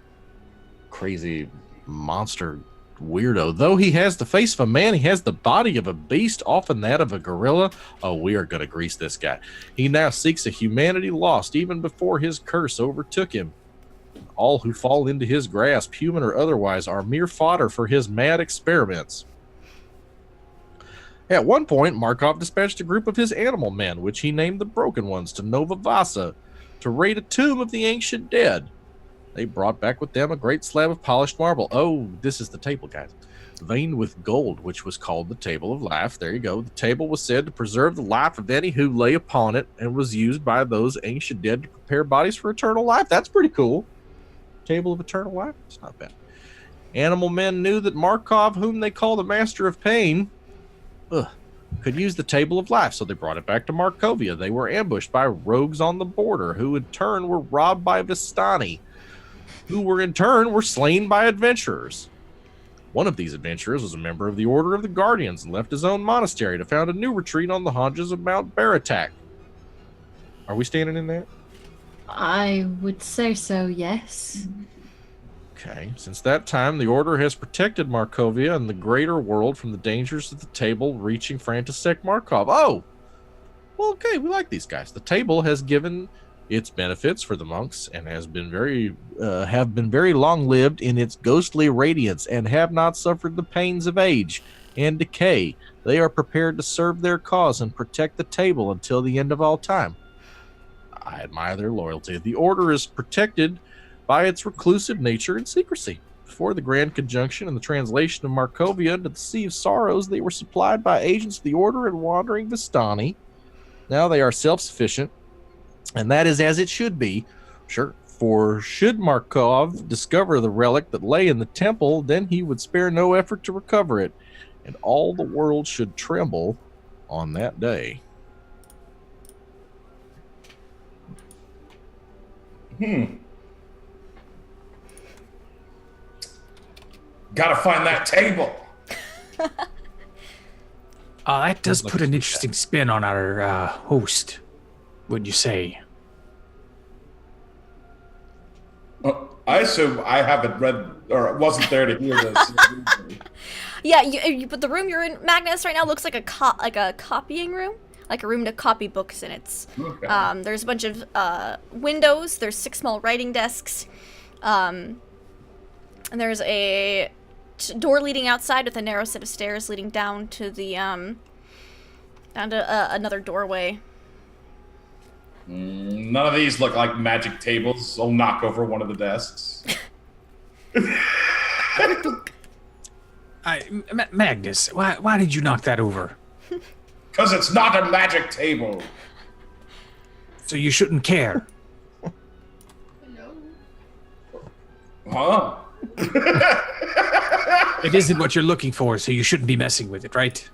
crazy monster weirdo. Though he has the face of a man, he has the body of a beast, often that of a gorilla. Oh, we are going to grease this guy. He now seeks a humanity lost even before his curse overtook him. All who fall into his grasp, human or otherwise, are mere fodder for his mad experiments. At one point, Markov dispatched a group of his animal men, which he named the Broken Ones, to Nova Vasa, to raid a tomb of the ancient dead. They brought back with them a great slab of polished marble. Oh, this is the table, guys. Veined with gold, which was called the Table of Life. There you go. The table was said to preserve the life of any who lay upon it, and was used by those ancient dead to prepare bodies for eternal life. That's pretty cool. Table of Eternal Life? It's not bad. Animal men knew that Markov, whom they call the Master of Pain, could use the Table of Life, so they brought it back to Markovia. They were ambushed by rogues on the border, who in turn were robbed by Vistani, who were in turn slain by adventurers. One of these adventurers was a member of the Order of the Guardians and left his own monastery to found a new retreat on the haunches of Mount Baratak. Are we standing in that? I would say so, yes. Okay. Since that time, the Order has protected Markovia and the greater world from the dangers of the table reaching František Markov. Oh! Well, okay, we like these guys. The table has given its benefits for the monks and have been very long-lived in its ghostly radiance and have not suffered the pains of age and decay. They are prepared to serve their cause and protect the table until the end of all time. I admire their loyalty. The Order is protected by its reclusive nature and secrecy. Before the Grand Conjunction and the translation of Markovia into the Sea of Sorrows, they were supplied by agents of the Order and wandering Vistani. Now they are self-sufficient, and that is as it should be. Sure, for should Markov discover the relic that lay in the temple, then he would spare no effort to recover it, and all the world should tremble on that day. Gotta find that table. That does put an interesting spin on our host, would you say? I assume I haven't read or wasn't there to hear this. Yeah, but the room you're in, Magnus, right now looks like a copying room, like a room to copy books in. It's Okay. there's a bunch of windows. There's 6 small writing desks, and there's a door leading outside with a narrow set of stairs leading down to the another doorway. None of these look like magic tables. I'll knock over one of the desks. Magnus, why did you knock that over? Because it's not a magic table. So you shouldn't care. Huh? It isn't what you're looking for, so you shouldn't be messing with it, right?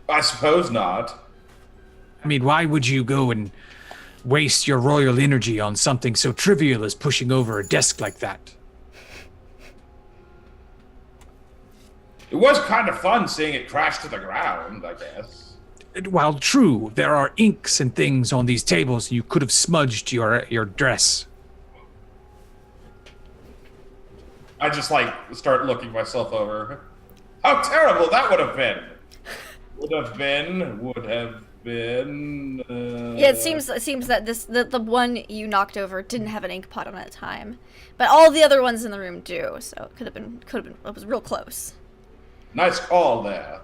I suppose not. I mean, why would you go and waste your royal energy on something so trivial as pushing over a desk like that? It was kind of fun seeing it crash to the ground, I guess. While true, there are inks and things on these tables, you could have smudged your dress. I just start looking myself over. How terrible that would have been. Would have been. Yeah, it seems that the one you knocked over didn't have an ink pot on it at the time, but all the other ones in the room do. So it could have been. It was real close. Nice call there.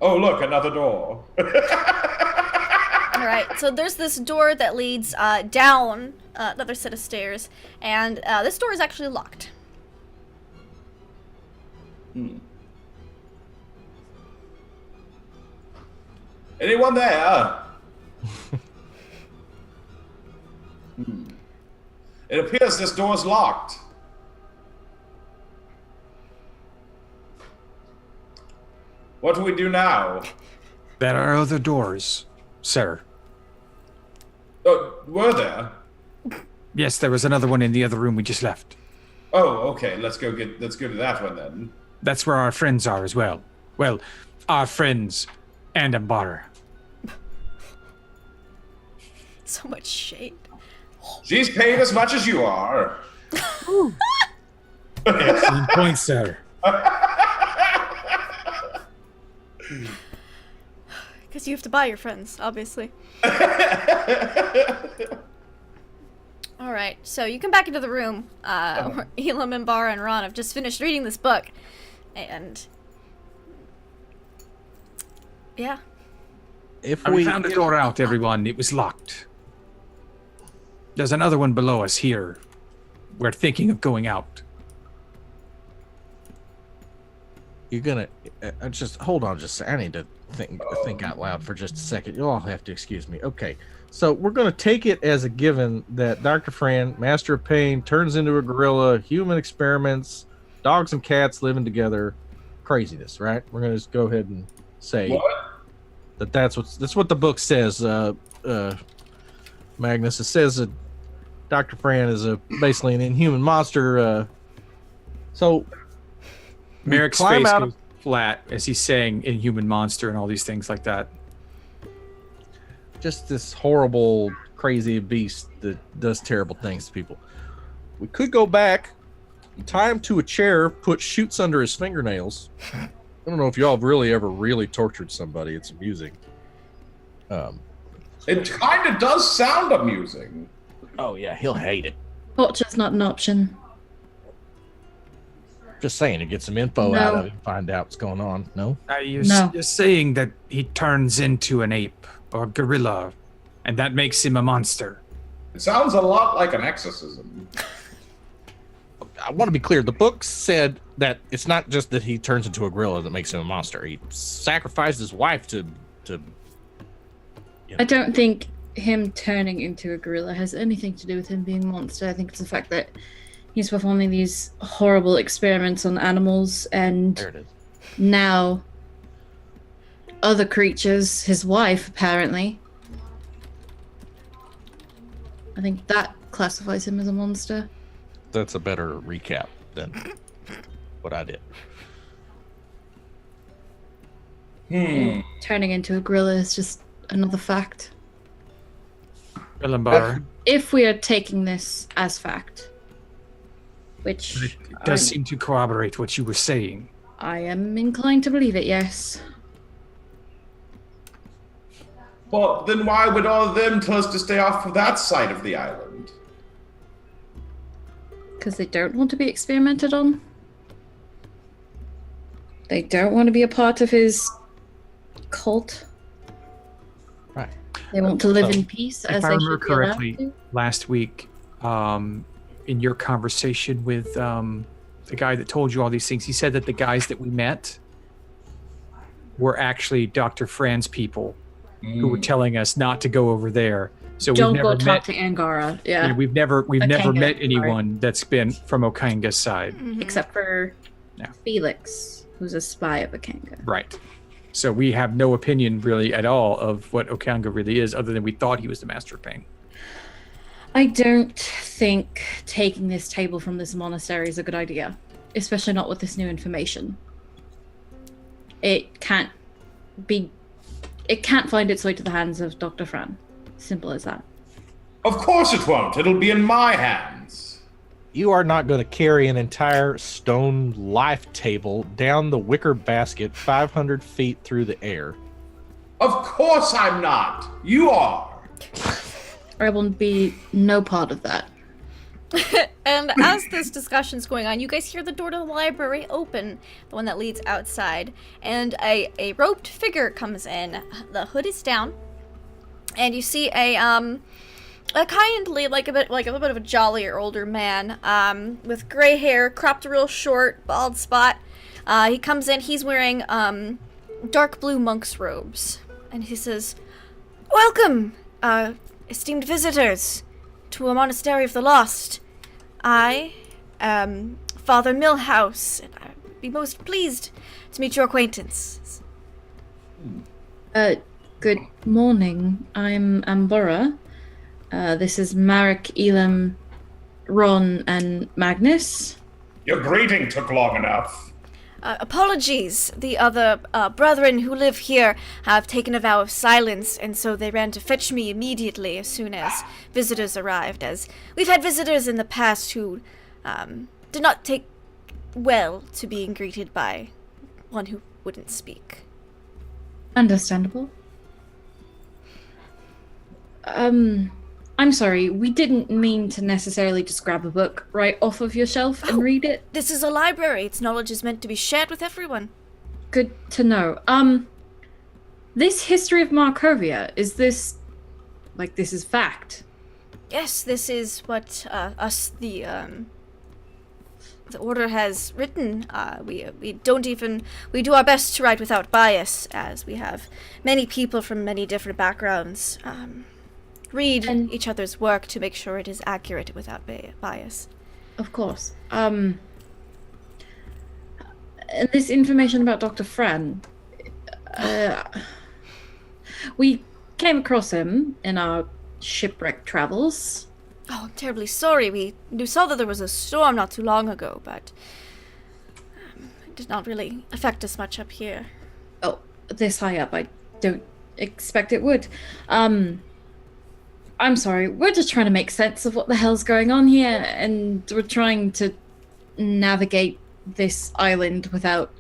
Oh, look, another door. All right, so there's this door that leads down another set of stairs, and this door is actually locked. Anyone there? It appears this door's locked. What do we do now? There are other doors, sir. Were there? Yes, there was another one in the other room we just left. Oh, okay. Let's go to that one then. That's where our friends are as well. Well, our friends and Ambara. So much shade. She's paid as much as you are. Excellent point, sir. Because you have to buy your friends, obviously. Alright, so you come back into the room where Elam and Bar and Ron have just finished reading this book. And... yeah. If We we found the door out, everyone. It was locked. There's another one below us here. We're thinking of going out. you're gonna just hold on, just I need to think out loud for just a second. You'll all have to excuse me. Okay, so we're gonna take it as a given that Dr. Fran, Master of Pain, turns into a gorilla, human experiments, dogs and cats living together, craziness, right? We're gonna just go ahead and say What? that's what the book says. Magnus, it says that Dr. Fran is basically an inhuman monster. So Merrick's climb face out goes flat as he's saying inhuman monster and all these things like that. just this horrible, crazy beast that does terrible things to people. We could go back, tie him to a chair, put chutes under his fingernails. I don't know if y'all have really ever really tortured somebody. It's amusing. It kind of does sound amusing. Oh yeah, he'll hate it. Torture's not an option. Just saying, to get some info No. out of it, find out what's going on. No, You're saying that he turns into an ape or a gorilla, and that makes him a monster. It sounds a lot like an exorcism. I want to be clear. The book said that it's not just that he turns into a gorilla that makes him a monster. He sacrificed his wife to. I don't think him turning into a gorilla has anything to do with him being a monster. I think it's the fact that he's performing these horrible experiments on animals, and There it is. now other creatures, his wife apparently. I think that classifies him as a monster. That's a better recap than what I did. Turning into a gorilla is just another fact. Illambar, If we are taking this as fact, which it does seem to corroborate what you were saying. I am inclined to believe it, yes. Well, then why would all of them tell us to stay off of that side of the island? Because they don't want to be experimented on. They don't want to be a part of his cult. Right. They want to live So, in peace, If as I they remember should be allowed correctly, to. last week, in your conversation with the guy that told you all these things, he said that the guys that we met were actually Dr. Fran's people who were telling us not to go over there. So Don't we've go never talk met. to Angara. Yeah. Yeah, we've never Okanga, met sorry. anyone that's been from Okanga's side. Except for Yeah. Felix, who's a spy of Akanga. Right. So we have no opinion really at all of what Okanga really is, other than we thought he was the Master of Pain. I don't think taking this table from this monastery is a good idea, especially not with this new information. It can't find its way to the hands of Dr. Fran. Simple as that. Of course it won't. It'll be in my hands. You are not going to carry an entire stone life table down the wicker basket 500 feet through the air. Of course I'm not. You are. I will be no part of that. And as this discussion's going on, you guys hear the door to the library open, the one that leads outside, and a robed figure comes in. The hood is down, and you see a kindly, like a little bit of a jollier older man, with gray hair, cropped real short, bald spot. He comes in. He's wearing dark blue monk's robes, and he says, "Welcome, esteemed visitors, to a monastery of the lost. I am Father Millhouse, and I would be most pleased to meet your acquaintance." Good morning. I'm Ambora. This is Marek, Elam, Ron, and Magnus. Your greeting took long enough. Apologies. The other brethren who live here have taken a vow of silence, and so they ran to fetch me immediately as soon as visitors arrived, as we've had visitors in the past who did not take well to being greeted by one who wouldn't speak. Understandable. I'm sorry, we didn't mean to necessarily just grab a book right off of your shelf and read it. This is a library. Its knowledge is meant to be shared with everyone. Good to know. This history of Markovia, is this fact? Yes, this is what the order has written. We do our best to write without bias, as we have many people from many different backgrounds read each other's work to make sure it is accurate without bias. Of course. And this information about Dr. Fran, we came across him in our shipwreck travels. Oh, I'm terribly sorry. We saw that there was a storm not too long ago, but it did not really affect us much up here. Oh, this high up, I don't expect it would. I'm sorry, we're just trying to make sense of what the hell's going on here, and we're trying to navigate this island without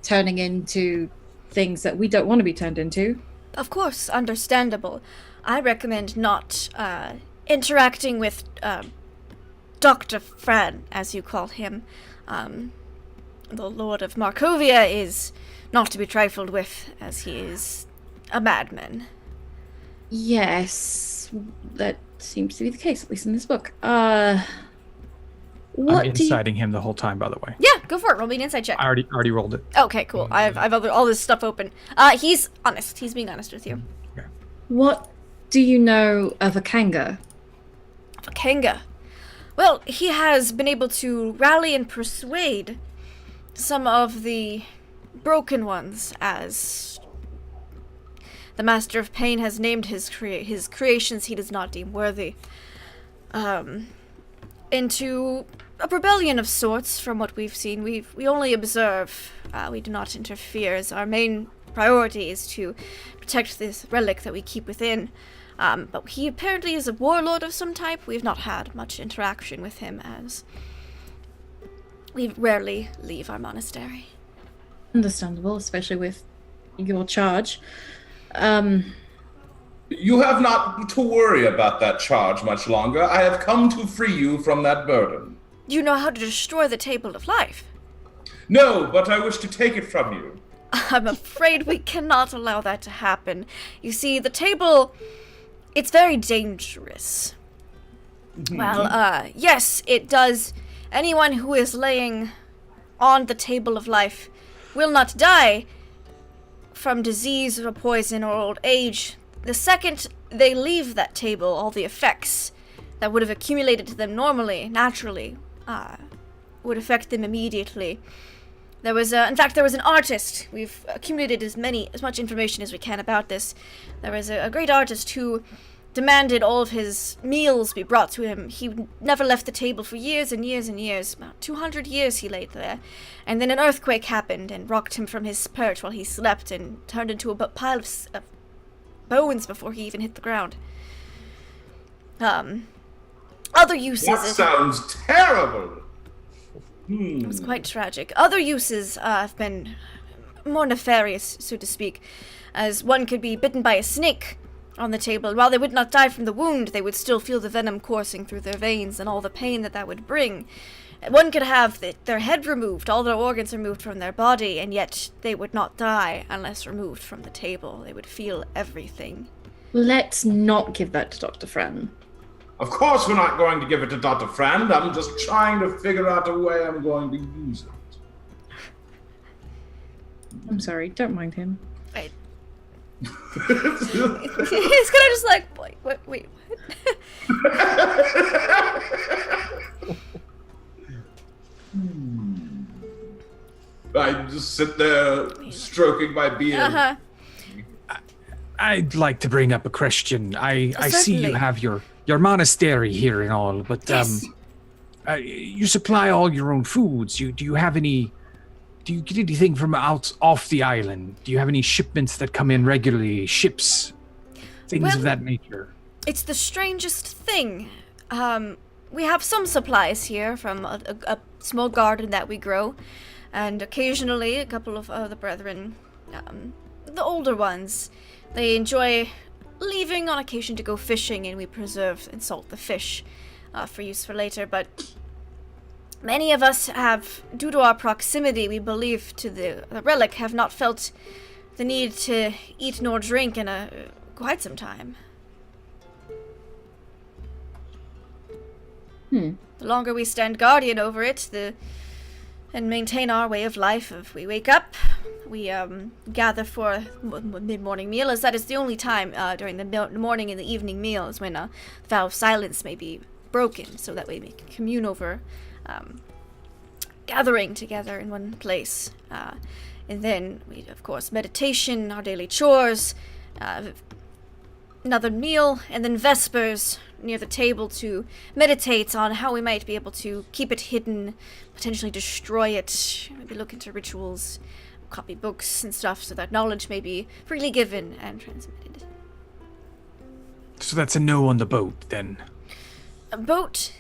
turning into things that we don't want to be turned into. Of course, understandable. I recommend not interacting with Dr. Fran, as you call him. The Lord of Markovia is not to be trifled with, as he is a madman. Yes, that seems to be the case, at least in this book. I'm inciting him the whole time, by the way. Yeah, go for it. Roll me an insight check. I already rolled it. Okay, cool. I've all this stuff open. He's honest. He's being honest with you. Okay. What do you know of Okanga? Okanga. Well, he has been able to rally and persuade some of the broken ones, as the Master of Pain has named his creations he does not deem worthy, into a rebellion of sorts. From what we've seen, we only observe. We do not interfere, as our main priority is to protect this relic that we keep within. But he apparently is a warlord of some type. We've not had much interaction with him, as we rarely leave our monastery. Understandable, especially with your charge. You have not to worry about that charge much longer. I have come to free you from that burden. You know how to destroy the Table of Life? No, but I wish to take it from you. I'm afraid we cannot allow that to happen. You see, the table, it's very dangerous. Well, yes, it does. Anyone who is laying on the Table of Life will not die from disease or poison or old age. The second they leave that table, all the effects that would have accumulated to them normally, naturally, would affect them immediately. There was, in fact, there was an artist. We've accumulated as much information as we can about this. There was a great artist who demanded all of his meals be brought to him. He never left the table for years and years and years. About 200 years he laid there. And then an earthquake happened and rocked him from his perch while he slept and turned into a pile of bones before he even hit the ground. Other uses... That sounds terrible! It was quite tragic. Other uses have been more nefarious, so to speak, as one could be bitten by a snake on the table, and while they would not die from the wound, they would still feel the venom coursing through their veins and all the pain that would bring. One could have their head removed, all their organs removed from their body, and yet they would not die unless removed from the table. They would feel everything. Let's not give that to Dr. Fran. Of course we're not going to give it to Dr. Friend. I'm just trying to figure out a way I'm going to use it. I'm sorry, don't mind him. He's gonna just like, wait, what? I just sit there stroking my beard. I'd like to bring up a question. I see you Certainly. have your monastery here and all, but Yes. you supply all your own foods. Do you have any? Do you get anything from off the island? Do you have any shipments that come in regularly? Ships, things Well- of that nature. It's the strangest thing. We have some supplies here from a small garden that we grow, and occasionally a couple of the brethren, the older ones, they enjoy leaving on occasion to go fishing, and we preserve and salt the fish for use for later, but many of us have, due to our proximity, we believe, to the relic, have not felt the need to eat nor drink in quite some time. The longer we stand guardian over it, and maintain our way of life. If we wake up, we gather for mid-morning meal, as that is the only time during the morning and the evening meals when the vow of silence may be broken, so that we may commune over gathering together in one place. And then we, of course, meditation, our daily chores, another meal, and then vespers near the table to meditate on how we might be able to keep it hidden, potentially destroy it, maybe look into rituals, copy books and stuff so that knowledge may be freely given and transmitted. So that's a no on the boat, then. A boat?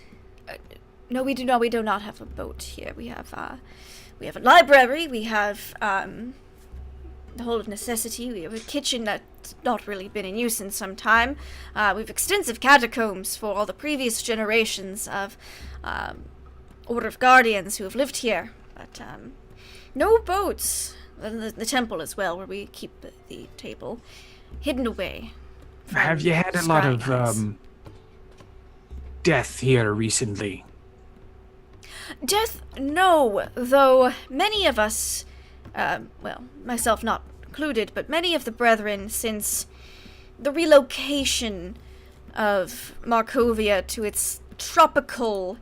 No, we do not. We do not have a boat here. We have a library. We have the Hall of Necessity. We have a kitchen that's not really been in use in some time. We have extensive catacombs for all the previous generations of Order of Guardians who have lived here. But no boats. And the temple as well, where we keep the table hidden away. Have you had a lot of death here recently? Death, no, though many of us, well, myself not included, but many of the brethren, since the relocation of Markovia to its tropical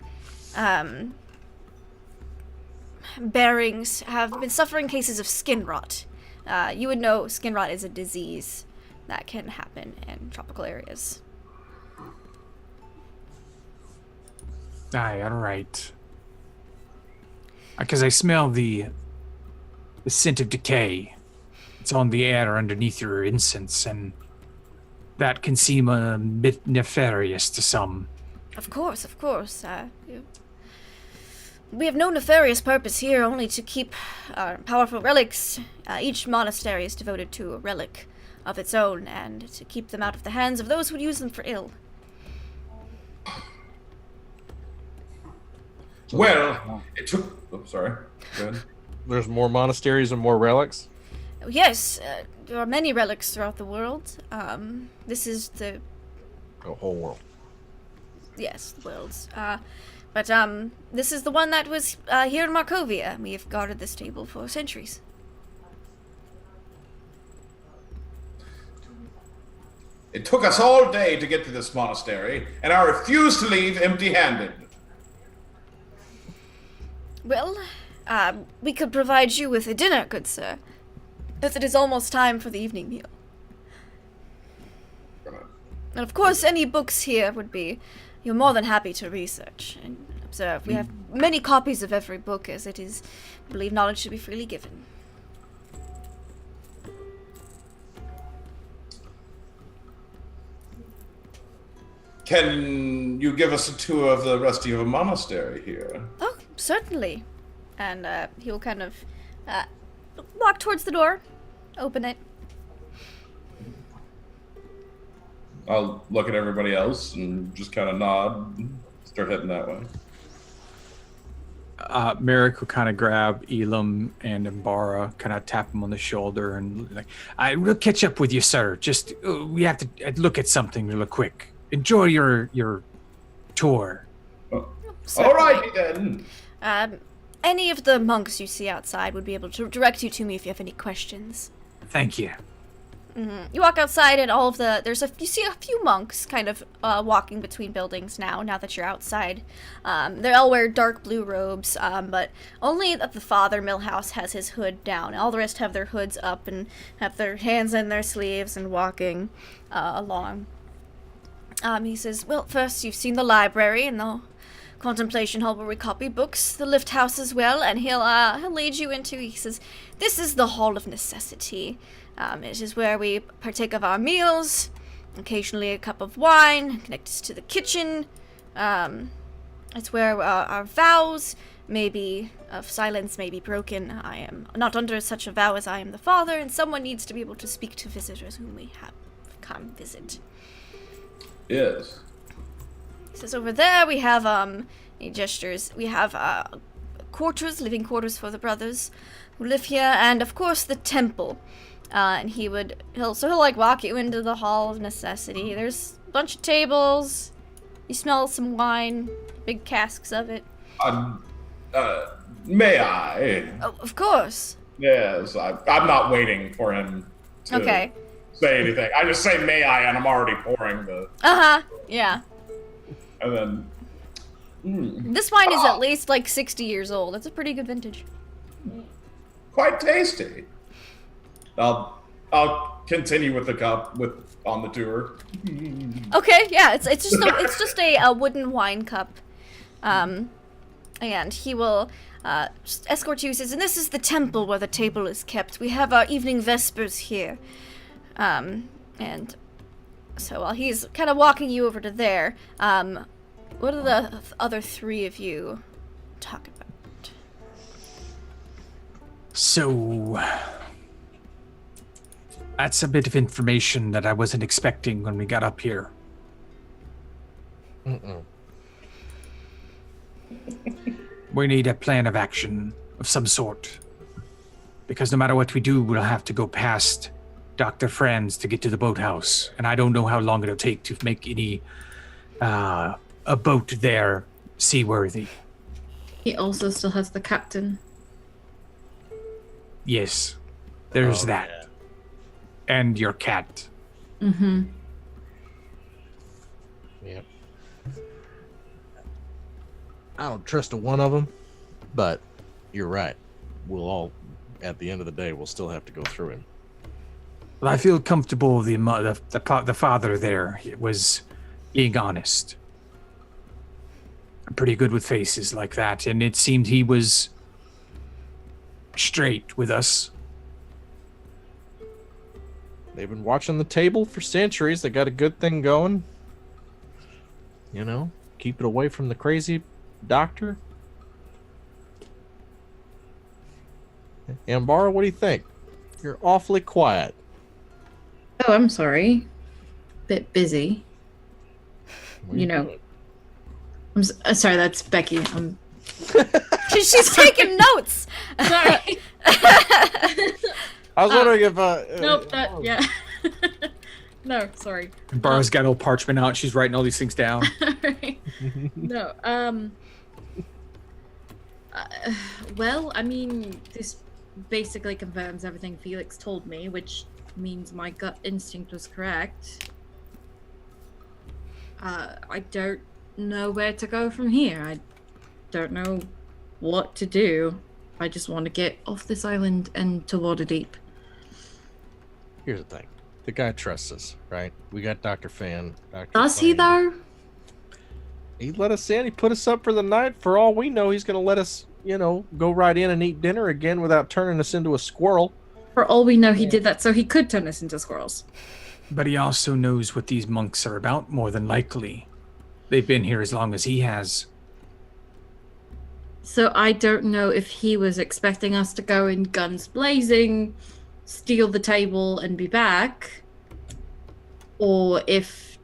bearings, have been suffering cases of skin rot. You would know skin rot is a disease that can happen in tropical areas. Aye, all right. Because I smell the scent of decay. It's on the air underneath your incense, and that can seem a bit nefarious to some. Of course, of course. We have no nefarious purpose here, only to keep powerful relics. Each monastery is devoted to a relic of its own, and to keep them out of the hands of those who would use them for ill. Well, it took... Oh, sorry. Go ahead. There's more monasteries and more relics. Yes, there are many relics throughout the world. This is the... The whole world. Yes, the world's. But this is the one that was here in Markovia. We have guarded this table for centuries. It took us all day to get to this monastery, and I refuse to leave empty-handed. Well, we could provide you with a dinner, good sir, as it is almost time for the evening meal. And of course, any books here you're more than happy to research and observe. We have many copies of every book, as it is, I believe, knowledge should be freely given. Can you give us a tour of the rest of your monastery here? Oh, certainly. And he'll kind of walk towards the door, open it. I'll look at everybody else and just kind of nod and start heading that way. Merrick will kind of grab Elam and Imbara, kind of tap him on the shoulder, and like, "I will catch up with you, sir. Just we have to look at something real quick. Enjoy your tour." All right then. Any of the monks you see outside would be able to direct you to me if you have any questions. Thank you. You walk outside, and you see a few monks kind of walking between buildings now that you're outside. They all wear dark blue robes, but only that the Father Millhouse has his hood down. All the rest have their hoods up and have their hands in their sleeves and walking along. He says, well, first you've seen the library and the contemplation hall where we copy books, the lift house as well, and he'll lead you into, he says, this is the hall of necessity. It is where we partake of our meals, occasionally a cup of wine, connects to the kitchen. It's where our vows of silence may be broken. I am not under such a vow as I am the Father, and someone needs to be able to speak to visitors whom we have come visit. Yes. He says over there we have, he gestures, we have living quarters for the brothers who live here, and of course the temple. And he'll like walk you into the hall of necessity. There's a bunch of tables. You smell some wine, big casks of it. May I? Oh, of course. Yes, I'm not waiting for him to say anything. I just say may I, and I'm already pouring the... yeah. And then... This wine is at least like 60 years old. It's a pretty good vintage. Quite tasty. I'll continue with the cup on the tour. Okay, yeah, it's just a wooden wine cup, and he will escort you. Says, and this is the temple where the table is kept. We have our evening vespers here, and so while he's kind of walking you over to there, what are the other three of you talk about? So. That's a bit of information that I wasn't expecting when we got up here. We need a plan of action of some sort. Because no matter what we do, we'll have to go past Dr. Franz to get to the boathouse. And I don't know how long it'll take to make any a boat there seaworthy. He also still has the captain. Yes, there's that. Yeah. And your cat. Mm-hmm. Yep. I don't trust one of them, but you're right. We'll all, at the end of the day, we'll still have to go through him. Well, I feel comfortable the father there was being honest. I'm pretty good with faces like that, and it seemed he was straight with us. They've been watching the table for centuries. They got a good thing going. You know, keep it away from the crazy doctor. Ambara, what do you think? You're awfully quiet. Oh, I'm sorry. Bit busy. You know. I'm sorry, that's Becky. She's taking notes. Sorry. I was wondering if nope, yeah. No, sorry. Bara's got old parchment out. She's writing all these things down. Right. No, well, I mean, this basically confirms everything Felix told me, which means my gut instinct was correct. I don't know where to go from here. I don't know what to do. I just want to get off this island and to Waterdeep. Here's the thing. The guy trusts us, right? We got Dr. Fan. Dr. Does he, though? He let us in. He put us up for the night. For all we know, he's going to let us, go right in and eat dinner again without turning us into a squirrel. For all we know, he did that so he could turn us into squirrels. But he also knows what these monks are about, more than likely. They've been here as long as he has. So I don't know if he was expecting us to go in guns blazing, steal the table, and be back, or if...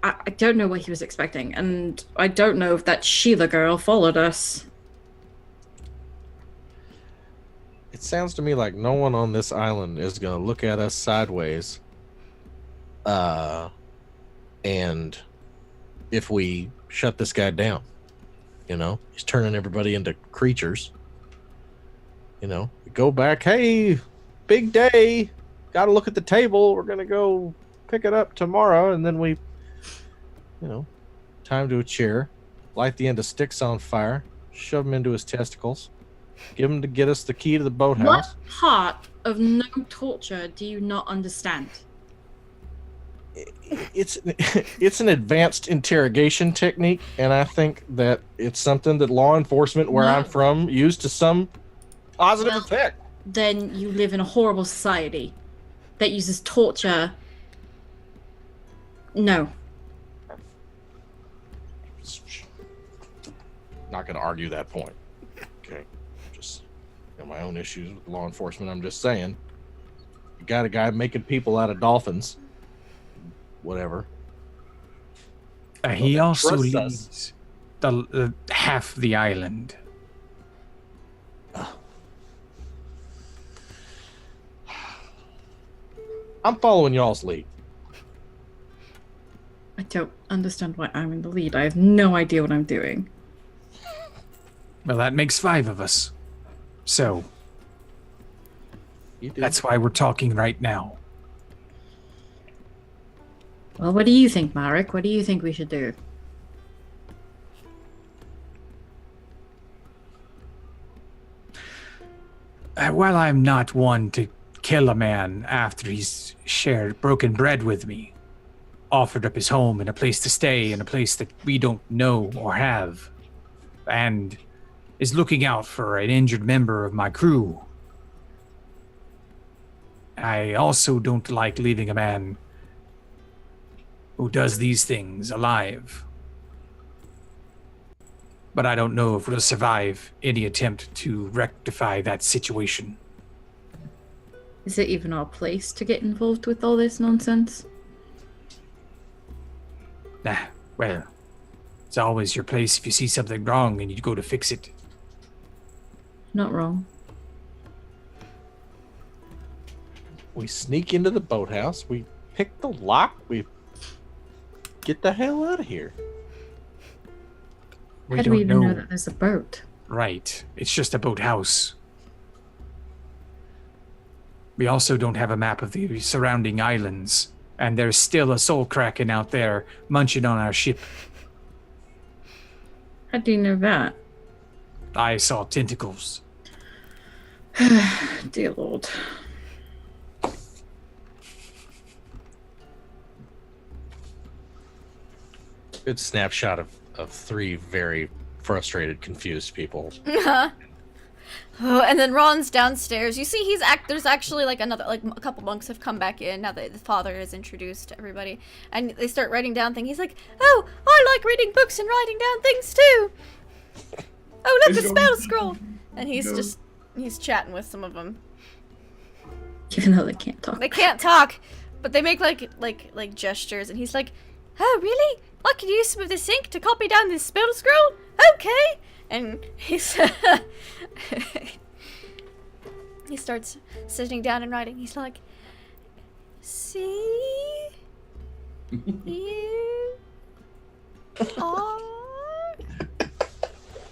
I don't know what he was expecting, and I don't know if that Sheila girl followed us. It sounds to me like no one on this island is going to look at us sideways. And if we shut this guy down, he's turning everybody into creatures. We go back, hey, big day, got to look at the table. We're going to go pick it up tomorrow. And then we, tie him to a chair, light the end of sticks on fire, shove him into his testicles, give him to get us the key to the boathouse. What part of no torture do you not understand? It's an advanced interrogation technique, and I think that it's something that law enforcement where I'm from used to some positive effect. Then you live in a horrible society that uses torture. No. Not going to argue that point. Okay. Just my own issues with law enforcement. I'm just saying. You got a guy making people out of dolphins. Whatever. He also leads the half the island. I'm following y'all's lead. I don't understand why I'm in the lead. I have no idea what I'm doing. Well, that makes 5 of us. So, that's why we're talking right now. Well, what do you think, Marek? What do you think we should do? While I'm not one to kill a man after he's shared broken bread with me, offered up his home and a place to stay in a place that we don't know or have, and is looking out for an injured member of my crew, I also don't like leaving a man who does these things alive. But I don't know if we'll survive any attempt to rectify that situation. Is it even our place to get involved with all this nonsense? Nah, well, it's always your place if you see something wrong and you go to fix it. Not wrong. We sneak into the boathouse, we pick the lock, we get the hell out of here. How do we even know that there's a boat? Right. It's just a boathouse. We also don't have a map of the surrounding islands, and there's still a soul kraken out there munching on our ship. How do you know that? I saw tentacles. Dear Lord. Good snapshot of 3 very frustrated, confused people. Oh, and then Ron's downstairs. You see, there's actually a couple monks have come back in now that the father is introduced to everybody, and they start writing down things. He's like, "Oh, I like reading books and writing down things too. Oh, look, a spell scroll!" And he's chatting with some of them. Even though they can't talk. They can't talk, but they make like gestures, and he's like, "Oh, really? I could use some of this ink to copy down this spell scroll? Okay." And he's he starts sitting down and writing. He's like, "C U R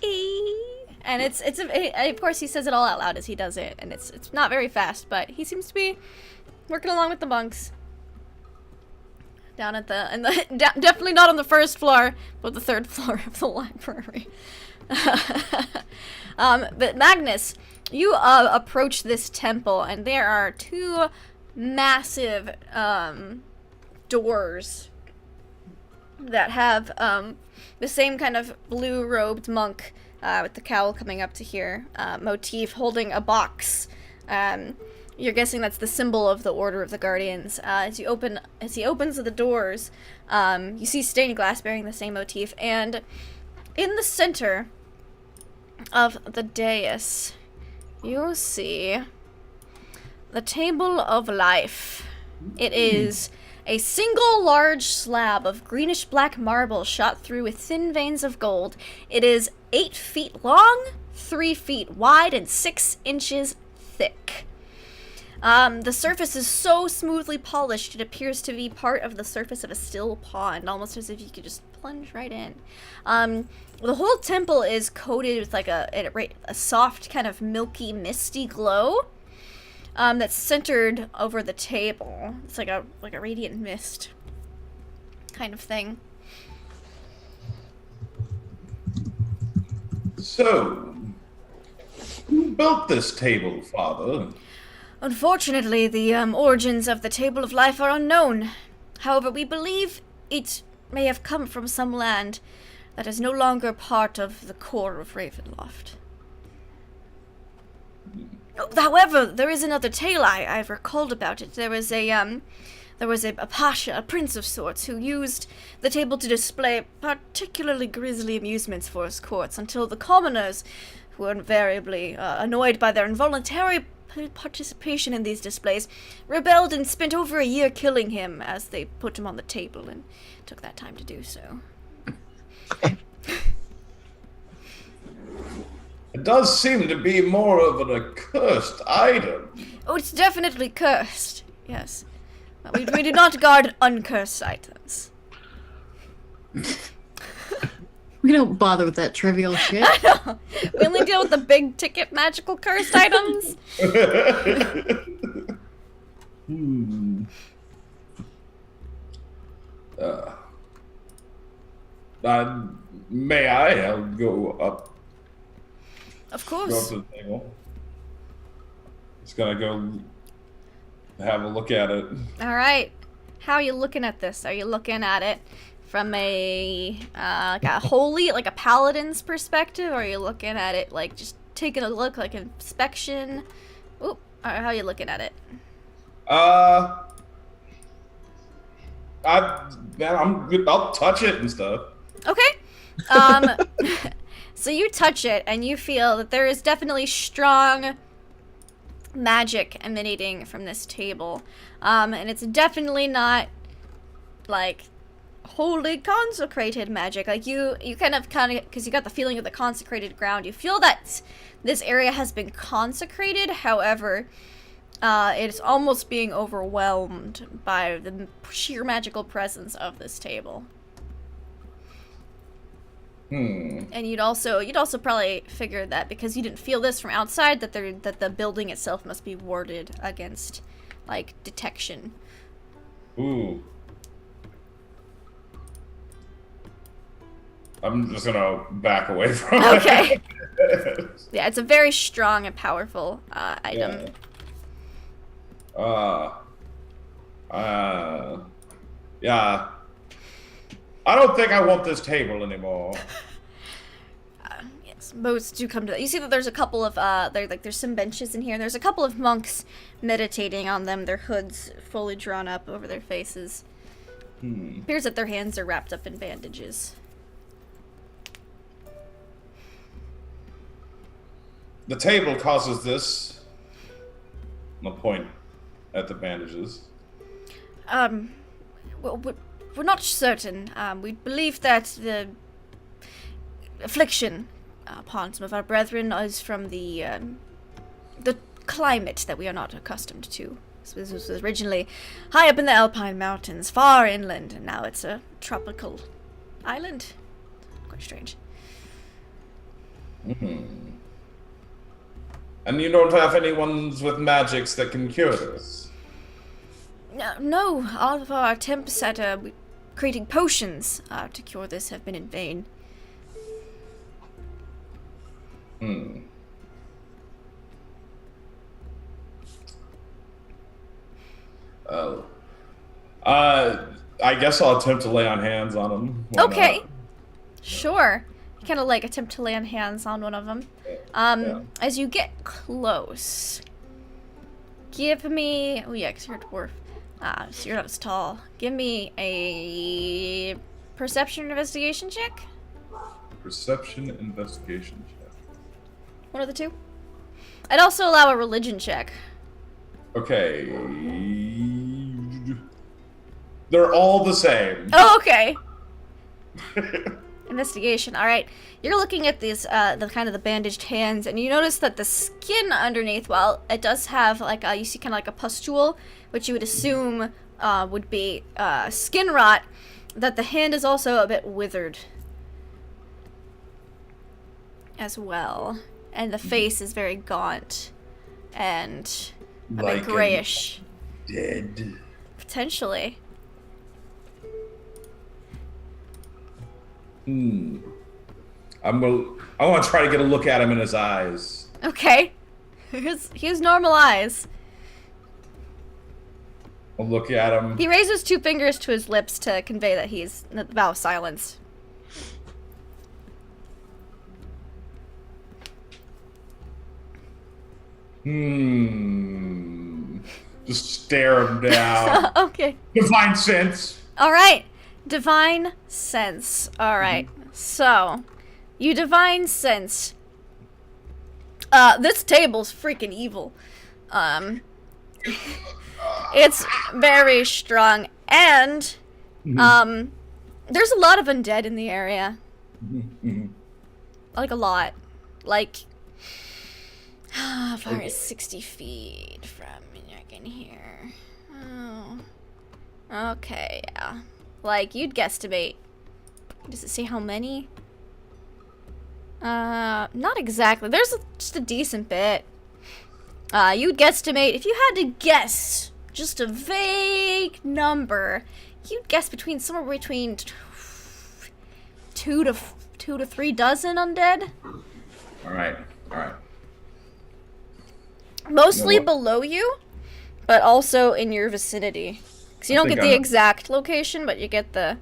E," and it's of course he says it all out loud as he does it, and it's not very fast, but he seems to be working along with the monks. Down at definitely not on the first floor, but the 3rd floor of the library. But Magnus, you approach this temple, and there are two massive doors that have the same kind of blue-robed monk with the cowl coming up to here motif, holding a box. You're guessing that's the symbol of the Order of the Guardians. As he opens the doors, you see stained glass bearing the same motif, and in the center of the dais, you see the Table of Life. It is a single large slab of greenish-black marble shot through with thin veins of gold. It is 8 feet long, 3 feet wide, and 6 inches thick. The surface is so smoothly polished, it appears to be part of the surface of a still pond, almost as if you could just plunge right in. The whole temple is coated with like a soft, kind of milky, misty glow that's centered over the table. It's like a radiant mist kind of thing. So, who built this table, Father? Unfortunately, the origins of the Table of Life are unknown. However, we believe it may have come from some land that is no longer part of the core of Ravenloft. However, there is another tale I've recalled about it. There was a pasha, a prince of sorts, who used the table to display particularly grisly amusements for his courts until the commoners, who were invariably annoyed by their involuntary participation in these displays, rebelled and spent over a year killing him as they put him on the table and took that time to do so. It does seem to be more of an accursed item. Oh, it's definitely cursed. Yes. We do not guard uncursed items. We don't bother with that trivial shit. We only deal with the big ticket magical cursed items. May I'll go up. Of Go up course. to the table. Just gonna go have a look at it. All right. How are you looking at this? Are you looking at it from a like a holy, like a paladin's perspective, or are you looking at it like just taking a look, like inspection? Oop. All right, how are you looking at it? I'm good. I'll touch it and stuff. Okay. So you touch it, and you feel that there is definitely strong magic emanating from this table. And it's definitely not, like, wholly consecrated magic. Like, you kind of, because you got the feeling of the consecrated ground, you feel that this area has been consecrated. However, it's almost being overwhelmed by the sheer magical presence of this table. And you'd also probably figure that because you didn't feel this from outside, that the building itself must be warded against, like, detection. Ooh. I'm just gonna back away from it. Okay. Yeah, it's a very strong and powerful item. Yeah. I don't think I want this table anymore. Yes, most do come to that. You see that there's a couple of there's some benches in here. There's a couple of monks meditating on them, their hoods fully drawn up over their faces. Appears that their hands are wrapped up in bandages. The table causes this. No point at the bandages. Well, we're not certain. We believe that the affliction upon some of our brethren is from the climate that we are not accustomed to. So this was originally high up in the Alpine Mountains, far inland, and now it's a tropical island. Quite strange. And you don't have any ones with magics that can cure this? No, all of our attempts at creating potions to cure this have been in vain. I guess I'll attempt to lay on hands on him. Why Okay. not? Sure. You kind of like attempt to lay on hands on one of them. Yeah. As you get close, give me. Oh yeah, 'cause you're a dwarf. So you're not as tall. Give me a perception investigation check. Perception investigation check. One of the two. I'd also allow a religion check. Okay. They're all the same. Oh, okay. Investigation. All right. You're looking at these, the kind of the bandaged hands, and you notice that the skin underneath, while it does have like you see kind of like a pustule, which you would assume would be skin rot, that the hand is also a bit withered as well, and the face is very gaunt and a Like bit grayish, dead. potentially. I want to try to get a look at him in his eyes. Okay. He has normal eyes. I'll look at him. He raises two fingers to his lips to convey that he's the vow of silence. Just stare him down. Okay. Divine sense. All right. Divine sense. All right. So, you divine sense. This table's freaking evil. It's very strong, and there's a lot of undead in the area. Like a lot. Like, how far is 60 feet from in here? Oh. Okay, yeah. Like, you'd guesstimate. Does it say how many? Not exactly. There's just a decent bit. You'd guesstimate, if you had to guess just a vague number, you'd guess somewhere between 2 to 3 dozen undead. All right. Mostly You know what? below you, but also in your vicinity. Because you don't think get the I know. exact location, but you get the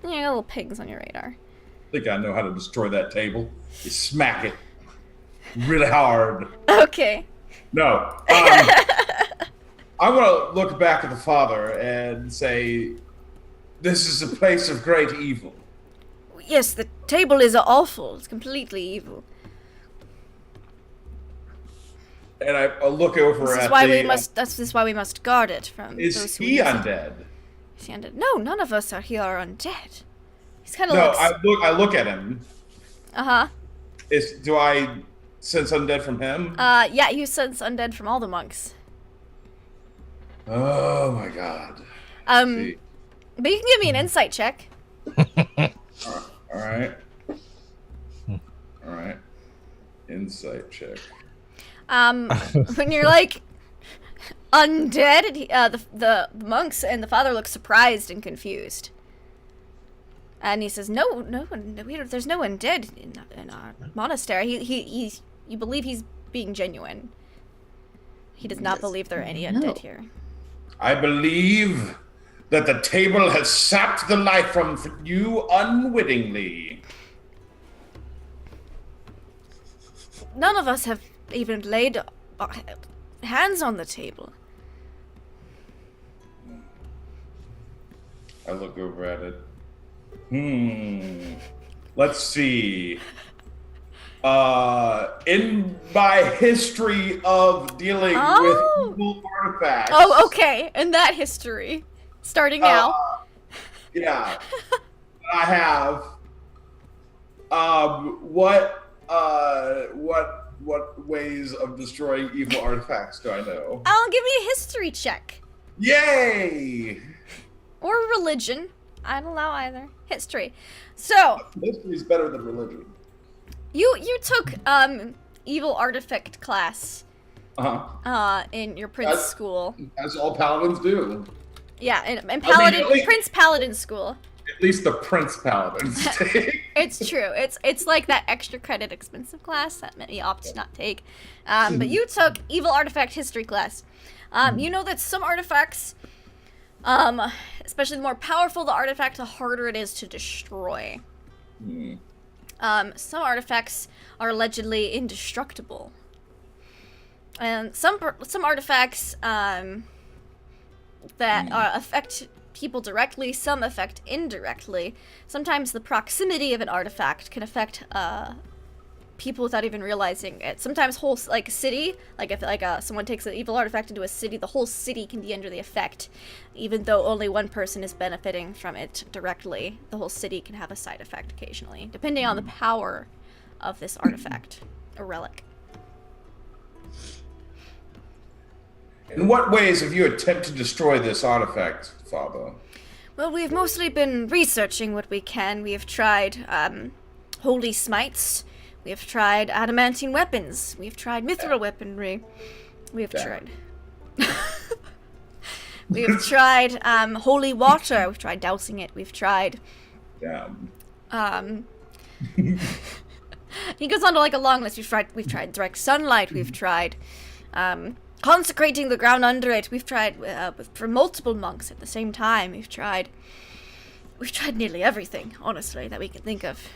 little pings on your radar. I think I know how to destroy that table. You smack it really hard. Okay. No. I want to look back at the father and say, this is a place of great evil. Yes, the table is awful. It's completely evil. And I look over This at is why the... This is why we must guard it from is those who he use it. undead? Is he undead? No, none of us here are undead. He's kind of No, like... I look at him. Uh-huh. Do I sense undead from him? Yeah, you sense undead from all the monks. Oh my god. See. But you can give me an insight check. Alright. Alright. Insight check. When you're like undead, the monks and the father look surprised and confused. And he says, "No, there's no undead in our monastery. You believe he's being genuine. He does not believe there are any undead here." I believe that the table has sapped the life from you unwittingly. None of us have even laid hands on the table. I look over at it. Let's see. In my history of dealing with evil artifacts. Oh, okay. In that history, starting now. Yeah. I have. What ways of destroying evil artifacts do I know? I'll give you a history check. Yay! Or religion. I'd allow either. History. So, History is better than religion. you took evil artifact class in your prince school. As all paladins do. Yeah, in at least- Prince Paladin school. At least the prince paladins take. It's true. It's like that extra credit expensive class that many opt to not take. But you took evil artifact history class. You know that some artifacts Especially the more powerful the artifact, the harder it is to destroy. Some artifacts are allegedly indestructible. And some artifacts that affect people directly, some affect indirectly. Sometimes the proximity of an artifact can affect people without even realizing it. Sometimes whole city, if someone takes an evil artifact into a city, the whole city can be under the effect, even though only one person is benefiting from it directly. The whole city can have a side effect occasionally, depending on the power of this artifact or relic. In what ways have you attempted to destroy this artifact, Father? Well, we've mostly been researching what we can. We have tried holy smites. We have tried adamantine weapons. We've tried mithril weaponry. We have tried. We have tried holy water. We've tried dousing it. We've tried. He goes on to like a long list. We've tried direct sunlight. We've tried consecrating the ground under it. We've tried for multiple monks at the same time. We've tried nearly everything, honestly, that we can think of.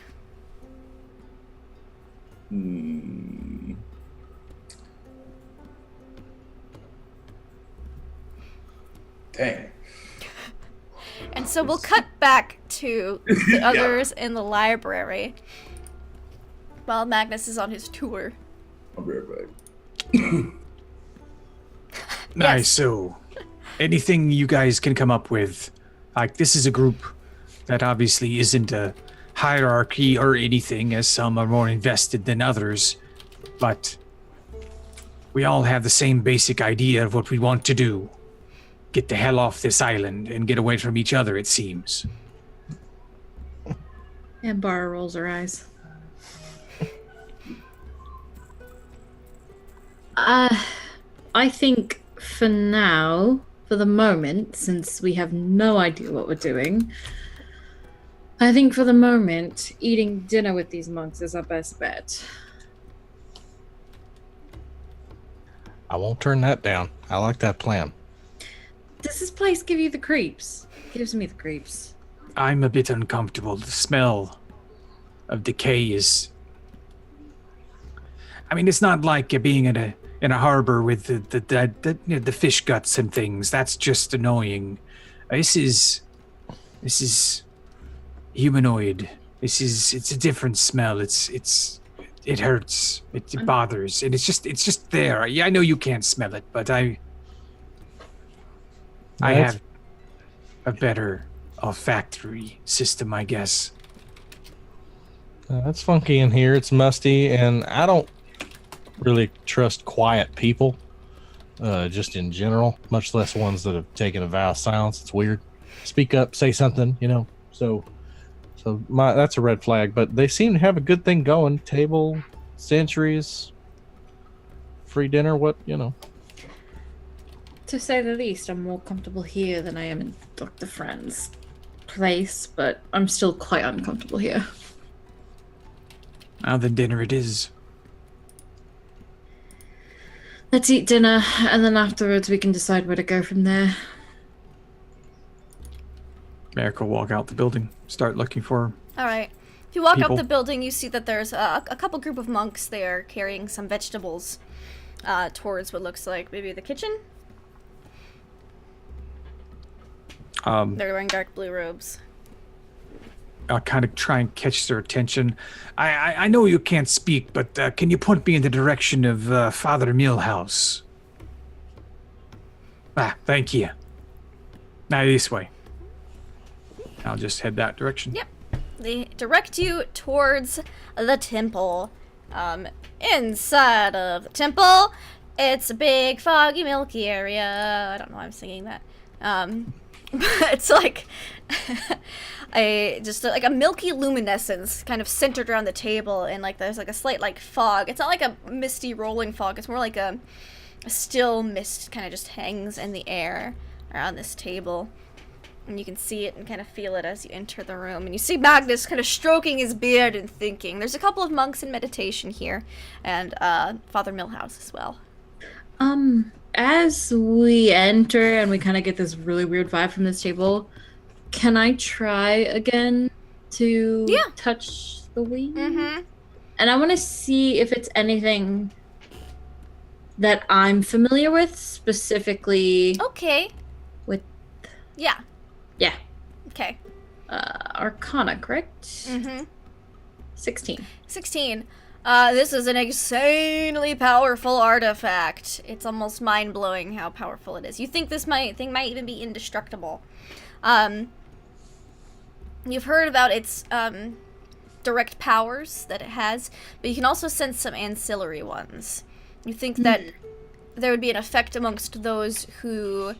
Dang. And so we'll cut back to the others in the library while Magnus is on his tour. I'll be right back. Nice. Yes. So, anything you guys can come up with? Like, this is a group that obviously isn't a hierarchy or anything, as some are more invested than others, but we all have the same basic idea of what we want to do. Get the hell off this island and get away from each other, it seems. And Bara rolls her eyes. I think for now, for the moment, since we have no idea what we're doing, I think for the moment, eating dinner with these monks is our best bet. I won't turn that down. I like that plan. Does this place give you the creeps? It gives me the creeps. I'm a bit uncomfortable. The smell of decay is... I mean, it's not like being in a harbor with the fish guts and things. That's just annoying. This is humanoid. It's a different smell. It hurts. It bothers, and it's just there. Yeah, I know you can't smell it, but I have a better olfactory system, I guess. It's funky in here. It's musty, and I don't really trust quiet people, just in general, much less ones that have taken a vow of silence. It's weird. Speak up, say something, So that's a red flag, but they seem to have a good thing going. Table, centuries, free dinner, To say the least, I'm more comfortable here than I am in Dr. Friend's place, but I'm still quite uncomfortable here. Now then, dinner it is. Let's eat dinner, and then afterwards we can decide where to go from there. Merrick will walk out the building, start looking for All right. If you walk people. up the building, you see that there's a couple group of monks there carrying some vegetables towards what looks like maybe the kitchen. They're wearing dark blue robes. I'll kind of try and catch their attention. I know you can't speak, but can you point me in the direction of Father Millhouse? Thank you. Now this way. I'll just head that direction. Yep. They direct you towards the temple. Inside of the temple, it's a big, foggy, milky area. I don't know why I'm singing that. It's like a milky luminescence kind of centered around the table, and like there's like a slight like fog. It's not like a misty rolling fog. It's more like a still mist kind of just hangs in the air around this table. And you can see it and kind of feel it as you enter the room. And you see Magnus kind of stroking his beard and thinking. There's a couple of monks in meditation here, and Father Millhouse as well. as we enter and we kind of get this really weird vibe from this table, can I try again to touch the wing? Mm-hmm. And I want to see if it's anything that I'm familiar with, specifically Okay. with... Yeah. Yeah. Okay. Arcana, correct? Mm-hmm. 16. 16. This is an insanely powerful artifact. It's almost mind-blowing how powerful it is. You think this thing might even be indestructible. You've heard about its direct powers that it has, but you can also sense some ancillary ones. You think that there would be an effect amongst those who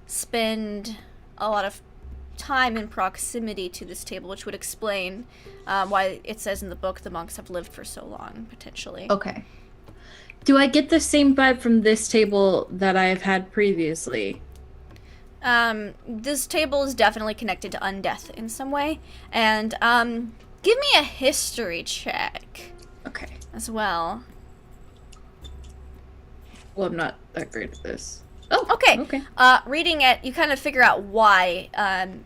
spend a lot of time in proximity to this table, which would explain why it says in the book the monks have lived for so long, potentially. Okay. Do I get the same vibe from this table that I have had previously? This table is definitely connected to undeath in some way, and give me a history check. Okay. As well. Well, I'm not that great at this. Oh, Okay. Okay. Reading it, you kind of figure out why.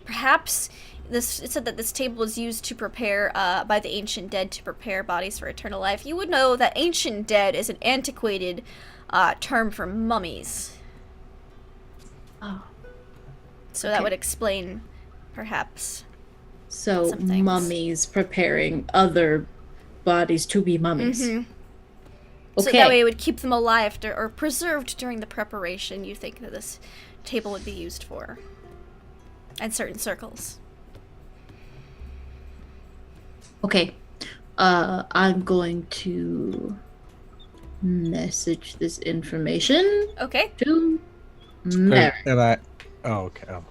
Perhaps it said that this table was used to prepare by the ancient dead to prepare bodies for eternal life. You would know that ancient dead is an antiquated term for mummies. Oh. So that would explain, perhaps. So Some things. mummies preparing other bodies to be mummies. Mm-hmm. Okay. So that way it would keep them alive or preserved during the preparation you think that this table would be used for. And certain circles. Okay. I'm going to message this information Okay. to Merrick. And I. Oh, okay. Oh,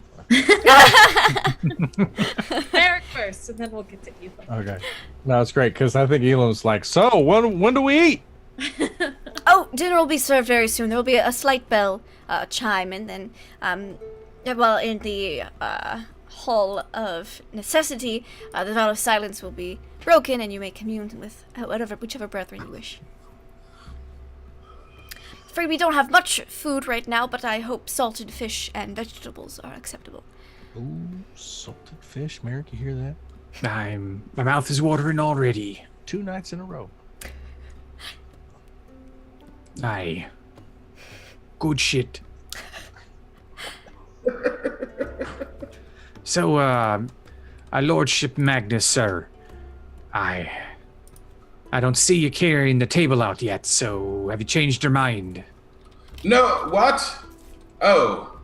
Merrick first, and then we'll get to you. okay. No, it's great because I think Elam's like, so when do we eat? Oh, dinner will be served very soon. There will be a slight bell chime, and then, in the Hall of Necessity, the vow of silence will be broken, and you may commune with whichever brethren you wish. Afraid we don't have much food right now, but I hope salted fish and vegetables are acceptable. Ooh, salted fish. Merrick, you hear that? My mouth is watering already. 2 nights in a row. Aye. Good shit. So, our Lordship Magnus, sir. I don't see you carrying the table out yet, so have you changed your mind? No, what? Oh,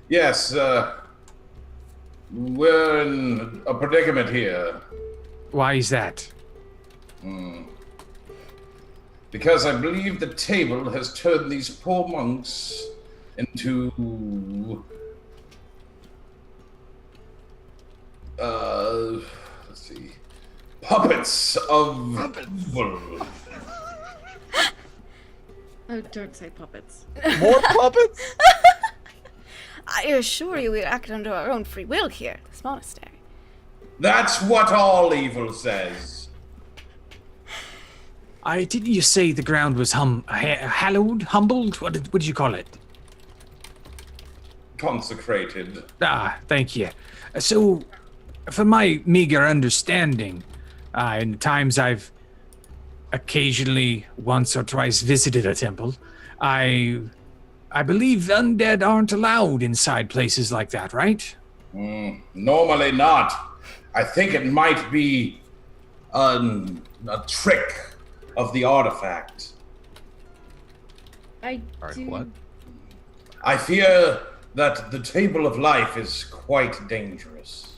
yes, we're in a predicament here. Why is that? Because I believe the table has turned these poor monks into let's see, puppets of evil. Oh, don't say puppets. More puppets? I assure you we act under our own free will here at this monastery. That's what all evil says. Didn't you say the ground was hallowed, humbled? What did you call it? Consecrated. Thank you. So, from my meager understanding, in the times I've occasionally once or twice visited a temple, I believe undead aren't allowed inside places like that, right? Normally not. I think it might be a trick of the artifact. I Alright, do. what? I fear that the table of life is quite dangerous.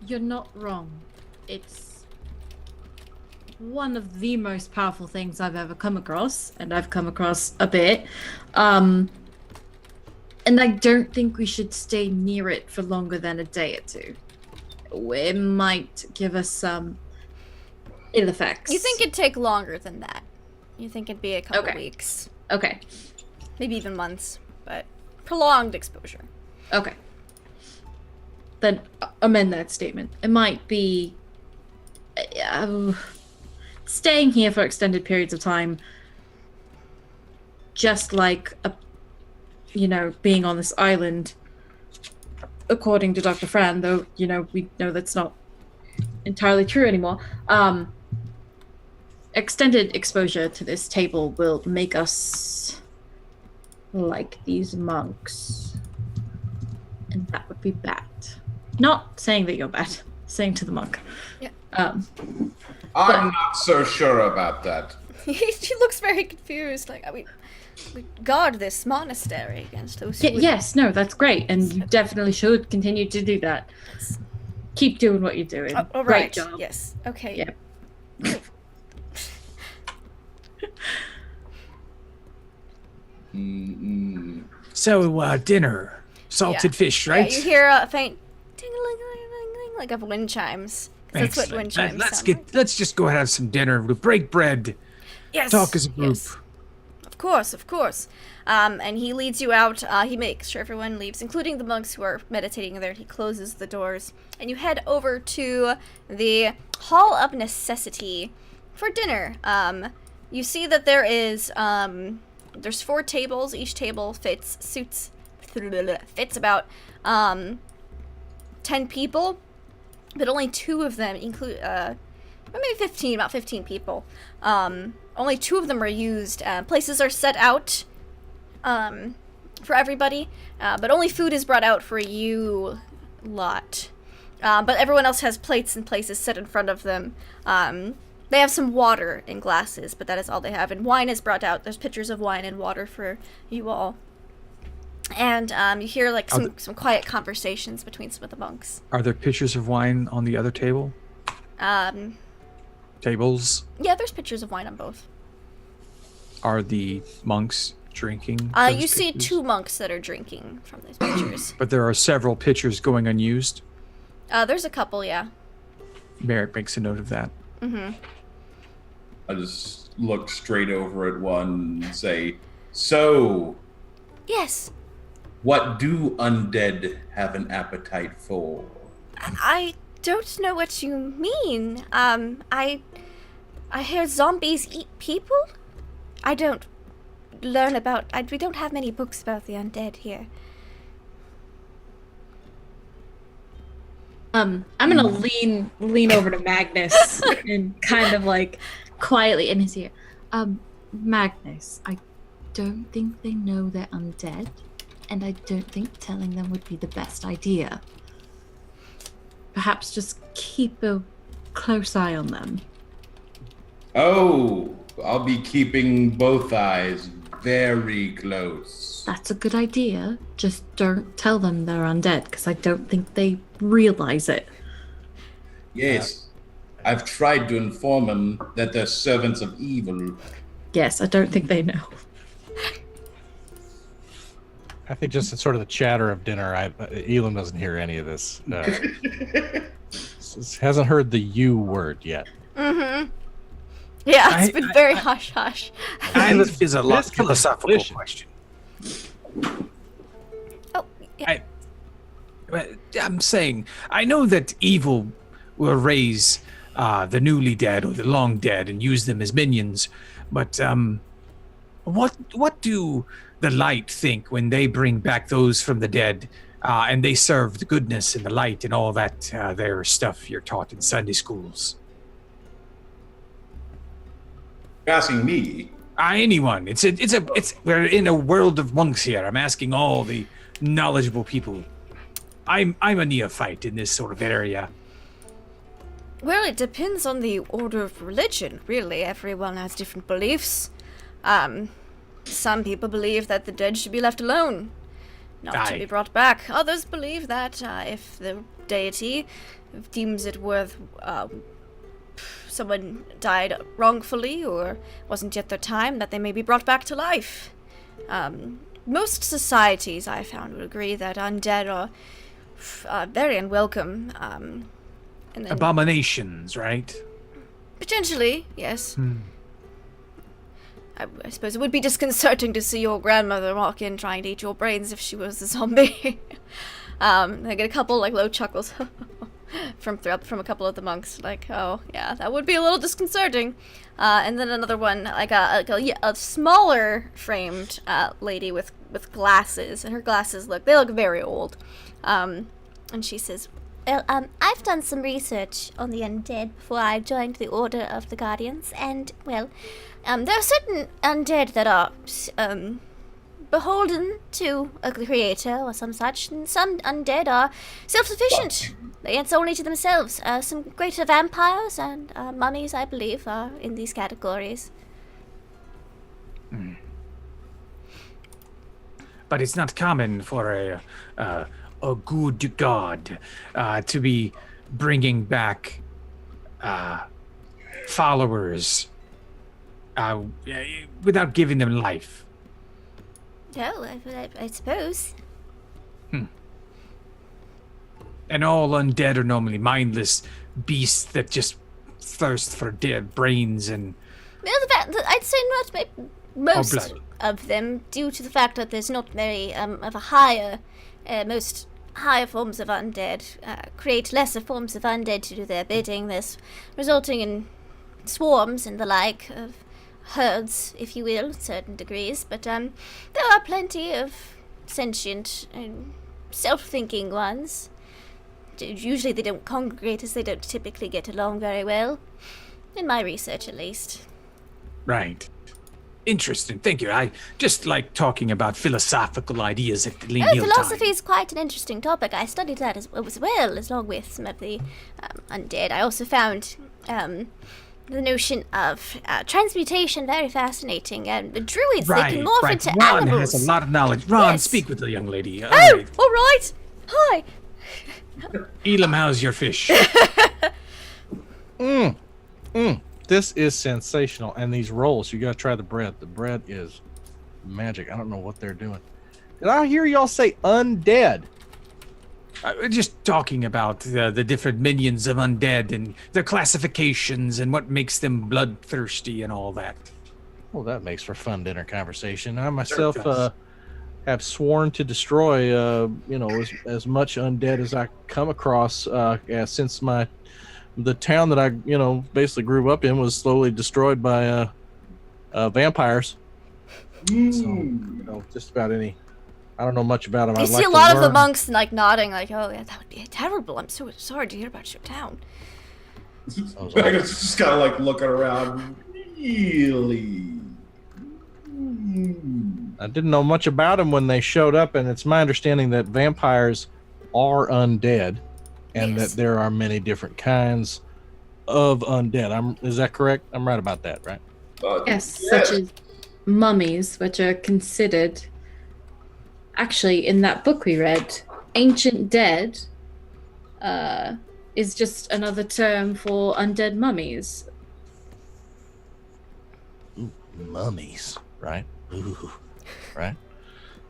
You're not wrong. It's one of the most powerful things I've ever come across, and I've come across a bit. And I don't think we should stay near it for longer than a day or two. It might give us some ill effects. You think it'd take longer than that? You think it'd be a couple Okay. weeks, Okay. maybe even months, but prolonged exposure. Okay. Then amend that statement. It might be staying here for extended periods of time, just like a being on this island, according to Dr. Fran, though, we know that's not entirely true anymore, extended exposure to this table will make us like these monks. And that would be bad. Not saying that you're bad, saying to the monk. Yeah. I'm not so sure about that. She looks very confused. Like, we guard this monastery against those who would- Yes, no, that's great. And you definitely should continue to do that. Yes. Keep doing what you're doing. All Great right. job. Yes. Okay. Yeah. So, dinner. Salted fish, right? Yeah, you hear a faint ting-a-ling-a-ling-a-ling, like of wind chimes. 'Cause that's what wind Excellent. chimes Let's just go and have some dinner. We'll break bread. Yes. Talk as a group. Yes. Of course. And he leads you out. He makes sure everyone leaves, including the monks who are meditating there. He closes the doors, and you head over to the Hall of Necessity for dinner. You see that there is there's 4 tables. Each table fits about 10 people, but only 2 of them include maybe 15, about 15 people. Only 2 of them are used. Places are set out for everybody, but only food is brought out for you lot. But everyone else has plates and places set in front of them. They have some water in glasses, but that is all they have. And wine is brought out. There's pitchers of wine and water for you all. And you hear like some quiet conversations between some of the monks. Are there pitchers of wine on the other table? Tables? Yeah, there's pitchers of wine on both. Are the monks drinking? You those see pitchers? 2 monks that are drinking from those pitchers. But there are several pitchers going unused. There's a couple, yeah. Merrick makes a note of that. Mm-hmm. I just look straight over at one and say, so, Yes. what do undead have an appetite for? I don't know what you mean. I hear zombies eat people? I don't learn about... we don't have many books about the undead here. I'm gonna lean over to Magnus and kind of like quietly in his ear. Magnus, I don't think they know they're undead, and I don't think telling them would be the best idea. Perhaps just keep a close eye on them. Oh, I'll be keeping both eyes very close. That's a good idea. Just don't tell them they're undead, because I don't think they realize it. Yes, I've tried to inform them that they're servants of evil. Yes, I don't think they know. I think just sort of the chatter of dinner. Elam doesn't hear any of this. Hasn't heard the "you" word yet. Mm-hmm. Yeah, it's been very hush-hush. This is a This philosophical delicious. question. Oh, yeah. I'm saying, I know that evil will raise the newly dead or the long dead and use them as minions, but what do the light think when they bring back those from the dead and they serve the goodness and the light and all that their stuff you're taught in Sunday schools? You're asking me? Anyone. It's we're in a world of monks here. I'm asking all the knowledgeable people. I'm a neophyte in this sort of area. Well, it depends on the order of religion, really. Everyone has different beliefs. Some people believe that the dead should be left alone, not to Aye. be brought back. Others believe that if the deity deems it worth... someone died wrongfully or wasn't yet their time, that they may be brought back to life. Most societies, I found, would agree that undead are very unwelcome. And then Abominations, right? potentially, yes. I suppose it would be disconcerting to see your grandmother walk in trying to eat your brains if she was a zombie. I get a couple like low chuckles. from a couple of the monks. Like, oh yeah, that would be a little disconcerting. And then another one, like a smaller framed lady with glasses, and her glasses look very old. And she says, "Well, I've done some research on the undead before I joined the Order of the Guardians, and well, there are certain undead that are beholden to a creator or some such, and some undead are self-sufficient. They answer only to themselves. Some greater vampires and mummies, I believe, are in these categories." But it's not common for a good god to be bringing back followers without giving them life. Oh, I suppose. And all undead are normally mindless beasts that just thirst for dead brains and... Well, I'd say not most blood. of them, due to the fact that there's not very of a higher, most higher forms of undead create lesser forms of undead to do their bidding, this resulting in swarms and the like of herds, if you will, certain degrees. But there are plenty of sentient and self-thinking ones. Usually they don't congregate, as they don't typically get along very well, in my research at least. Right. Interesting. Thank you. I just like talking about philosophical ideas at the meal time. Philosophy is quite an interesting topic. I studied that as well, along with some of the undead. I also found the notion of transmutation very fascinating. And the druids, they can morph into Ron animals. has a lot of knowledge. Ron, Yes. speak with the young lady. All right. Hi. Elam, how's your fish? This is sensational. And these rolls, you gotta try the bread. The bread is magic. I don't know what they're doing. Did I hear y'all say undead? We're just talking about the different minions of undead and their classifications and what makes them bloodthirsty and all that. Well, that makes for fun dinner conversation. I myself does. have sworn to destroy, as much undead as I come across. Since the town that I, basically grew up in was slowly destroyed by vampires. So, just about any. I don't know much about them. You see a lot of the monks like nodding, like, "Oh, yeah, that would be terrible. I'm so sorry to hear about your town." Magnus is just kind of like looking around. Really? I didn't know much about them when they showed up, and it's my understanding that vampires are undead, and Yes. that there are many different kinds of undead. Is that correct? I'm right about that, right? Yes, such as mummies, which are considered. Actually, in that book we read, ancient dead is just another term for undead mummies. Mummies, right? Ooh, right?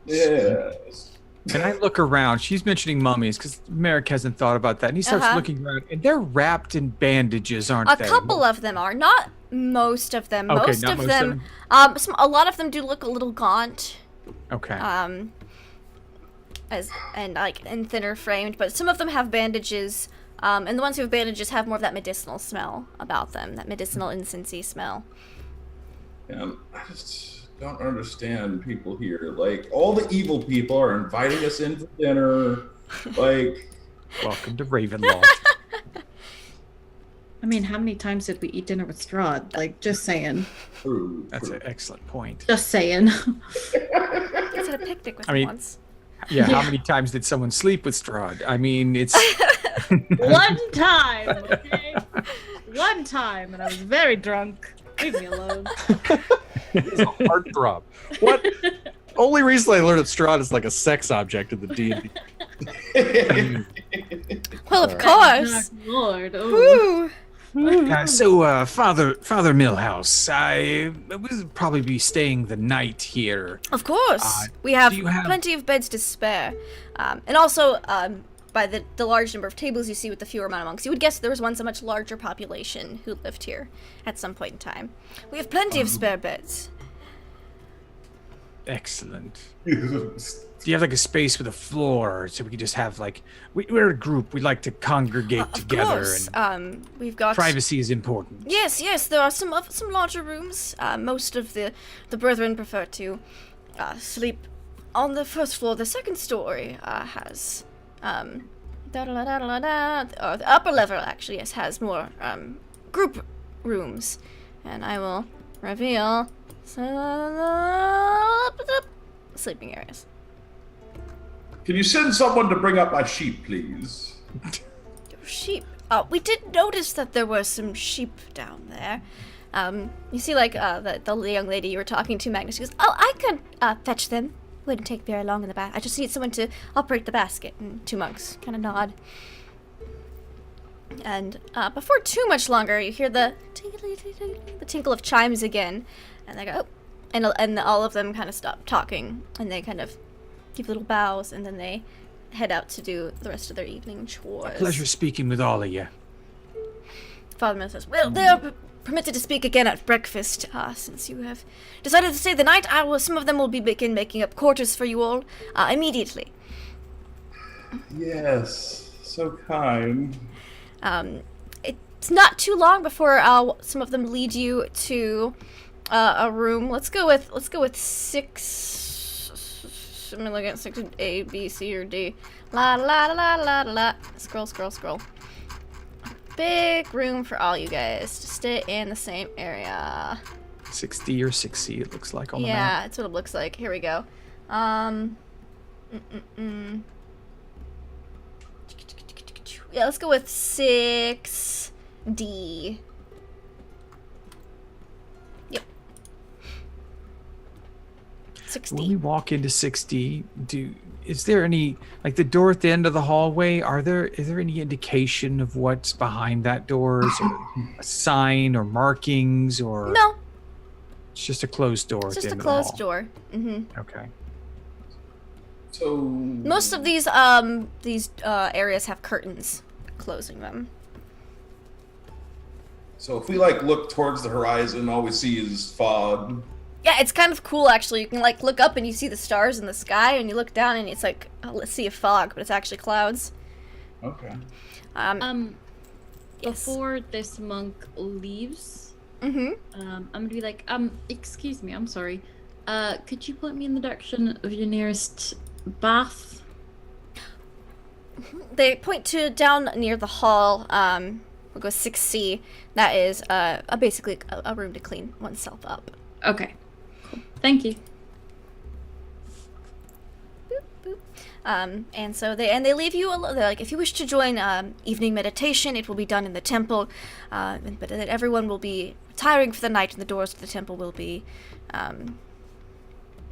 Yes. Can I look around? She's mentioning mummies because Merrick hasn't thought about that. And he starts looking around, and they're wrapped in bandages, aren't A they? couple of them are, not most of them. Okay, Most not of most them, a lot of them do look a little gaunt. Okay. And thinner framed, but some of them have bandages, and the ones who have bandages have more of that medicinal smell about them, that medicinal incensey smell. I just don't understand people here. Like, all the evil people are inviting us in for dinner. Like, Welcome to Ravenloft. I mean, how many times did we eat dinner with Strahd? Like, just saying. That's an excellent point. Just saying. I had a picnic with him once. Yeah, how many times did someone sleep with Strahd? I mean, it's... One time, okay? One time, and I was very drunk. Leave me alone. It's a heartthrob. What? Only recently I learned that Strahd is like a sex object in the D&D. Well, of course. Lord. Ooh. Father Millhouse, I would probably be staying the night here. Of course. We have do you have- plenty of beds to spare. And also, by the large number of tables you see with the fewer amount of monks, you would guess there was once a much larger population who lived here at some point in time. We have plenty of spare beds. Excellent. Do you have like a space with a floor so we could just have like we're a group. We like to congregate together. Of course. And We've got privacy is important. Yes. There are some larger rooms. Most of the brethren prefer to sleep on the first floor. The second story has the upper level actually has more group rooms, and I will reveal sleeping areas. Can you send someone to bring up my sheep, please? Sheep. We did notice that there were some sheep down there. You see, like, the young lady you were talking to, Magnus, goes, "Oh, I could fetch them. Wouldn't take very long in the I just need someone to operate the basket." And two monks kind of nod. And before too much longer, you hear the tinkle of chimes again, and they go, oh, and all of them kind of stop talking, and they kind of give little bows, and then they head out to do the rest of their evening chores. A pleasure speaking with all of you. Father Miller says, "Well, they are permitted to speak again at breakfast, since you have decided to stay the night. Some of them will be making up quarters for you all immediately." Yes, so kind. It's not too long before some of them lead you to a room. Let's go with 6. I'm looking at 6, A, B, C, or D. La la la la la la. Scroll. Big room for all you guys to stay in the same area. 6D or 6C, it looks like on the map. Yeah, that's what it looks like. Here we go. Yeah, let's go with 6D. Yep. When we 6D. walk into 6D, is there any, like the door at the end of the hallway, is there any indication of what's behind that door? Is there a sign or markings or? No, It's just a closed door it's at the just a end of the hall. closed door. Okay. So Most of these areas have curtains closing them. So if we like look towards the horizon, all we see is fog. Yeah, it's kind of cool actually. You can like look up and you see the stars in the sky, and you look down and it's like a sea of fog, but it's actually clouds. Okay. Yes. Before this monk leaves, Mm-hmm. I'm gonna be like, excuse me, I'm sorry. Could you point me in the direction of your nearest bath? They point to down near the hall. We'll go 6C. That is basically a room to clean oneself up. Okay. Cool. Thank you. And so they leave you alone. They're like, if you wish to join evening meditation, it will be done in the temple, but that everyone will be retiring for the night, and the doors to the temple will be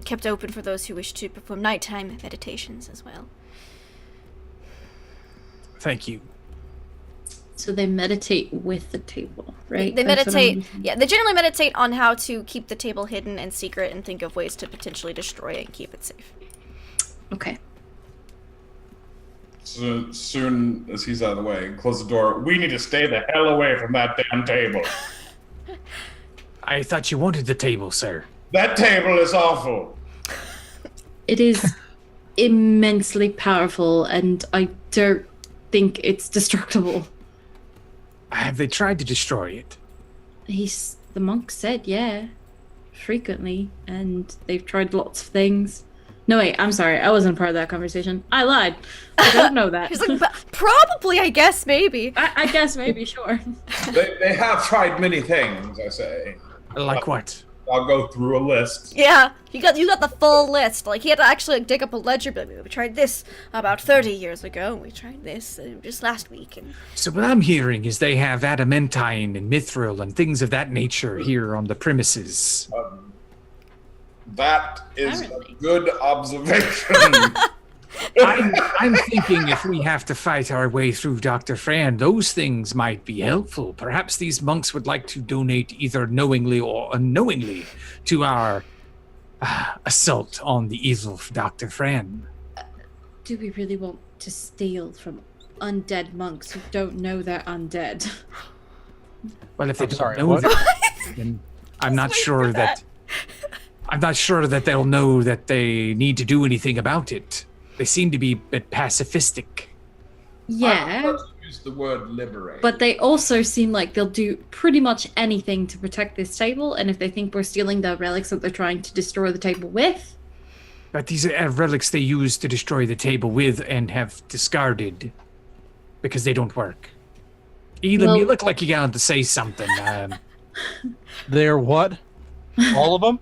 kept open for those who wish to perform nighttime meditations as well. Thank you. So they meditate with the table, right? They That's what I'm meditate. listening- Yeah, they generally meditate on how to keep the table hidden and secret, and think of ways to potentially destroy it and keep it safe. Okay. So soon as he's out of the way, close the door. We need to stay the hell away from that damn table. I thought you wanted the table, sir. That table is awful. It is immensely powerful, and I don't think it's destructible. Have they tried to destroy it? The monk said, yeah, frequently, and they've tried lots of things. No, wait, I'm sorry, I wasn't part of that conversation. I lied. I don't know that. He's like, probably, I guess, maybe. I guess maybe, sure. They have tried many things, I say. Like what? I'll go through a list. Yeah, you got the full list. Like, he had to actually dig up a ledger. But we tried this about 30 years ago. And we tried this just last week. And So what I'm hearing is they have adamantine and mithril and things of that nature here on the premises. That is Apparently. a good observation. I'm thinking if we have to fight our way through Dr. Fran, those things might be helpful. Perhaps these monks would like to donate either knowingly or unknowingly to our assault on the evil of Dr. Fran. Do we really want to steal from undead monks who don't know they're undead? Well, if they I'm don't sorry, know what? that, then I'm not wait sure for that. I'm not sure that they'll know that they need to do anything about it. They seem to be a bit pacifistic. Yeah, I use the word liberate. but they also seem like they'll do pretty much anything to protect this table, and if they think we're stealing the relics that they're trying to destroy the table with, But these are relics they use to destroy the table with and have discarded because they don't work. Elam, Well- you look like you got to say something. They're what? All of them?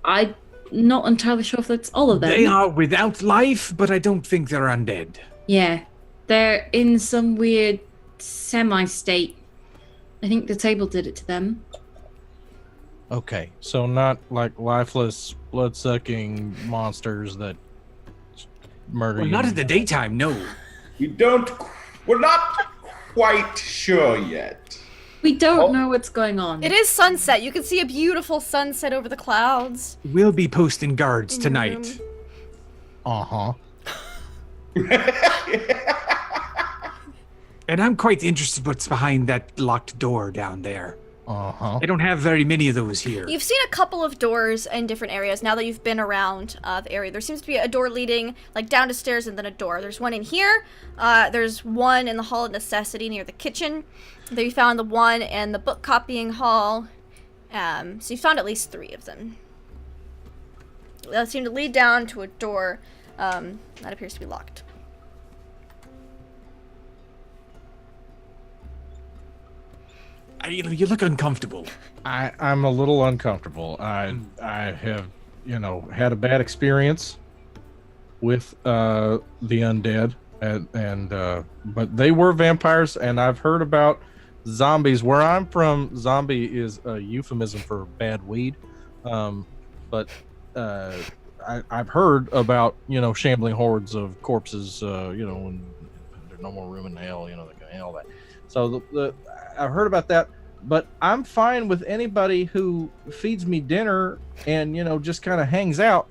I'm not entirely sure if that's all of them. They are without life, but I don't think they're undead. Yeah, they're in some weird semi-state. I think the table did it to them. Okay, so not like lifeless, blood-sucking monsters that murder Well, you. not in the daytime, no. We're not quite sure yet. We don't know what's going on. It is sunset. You can see a beautiful sunset over the clouds. We'll be posting guards In your tonight. room. And I'm quite interested what's behind that locked door down there. I don't have very many of those here. You've seen a couple of doors in different areas now that you've been around the area. There seems to be a door leading like down the stairs and then a door. There's one in here. There's one in the Hall of Necessity near the kitchen. There you found the one in the book copying hall. So you found at least 3 of them. That seem to lead down to a door that appears to be locked. You look uncomfortable. I'm a little uncomfortable. I have, had a bad experience with the undead, and but they were vampires, and I've heard about zombies. Where I'm from, zombie is a euphemism for bad weed, but I've heard about shambling hordes of corpses. When there's no more room in hell, they can handle that. So I've heard about that, but I'm fine with anybody who feeds me dinner and just kind of hangs out.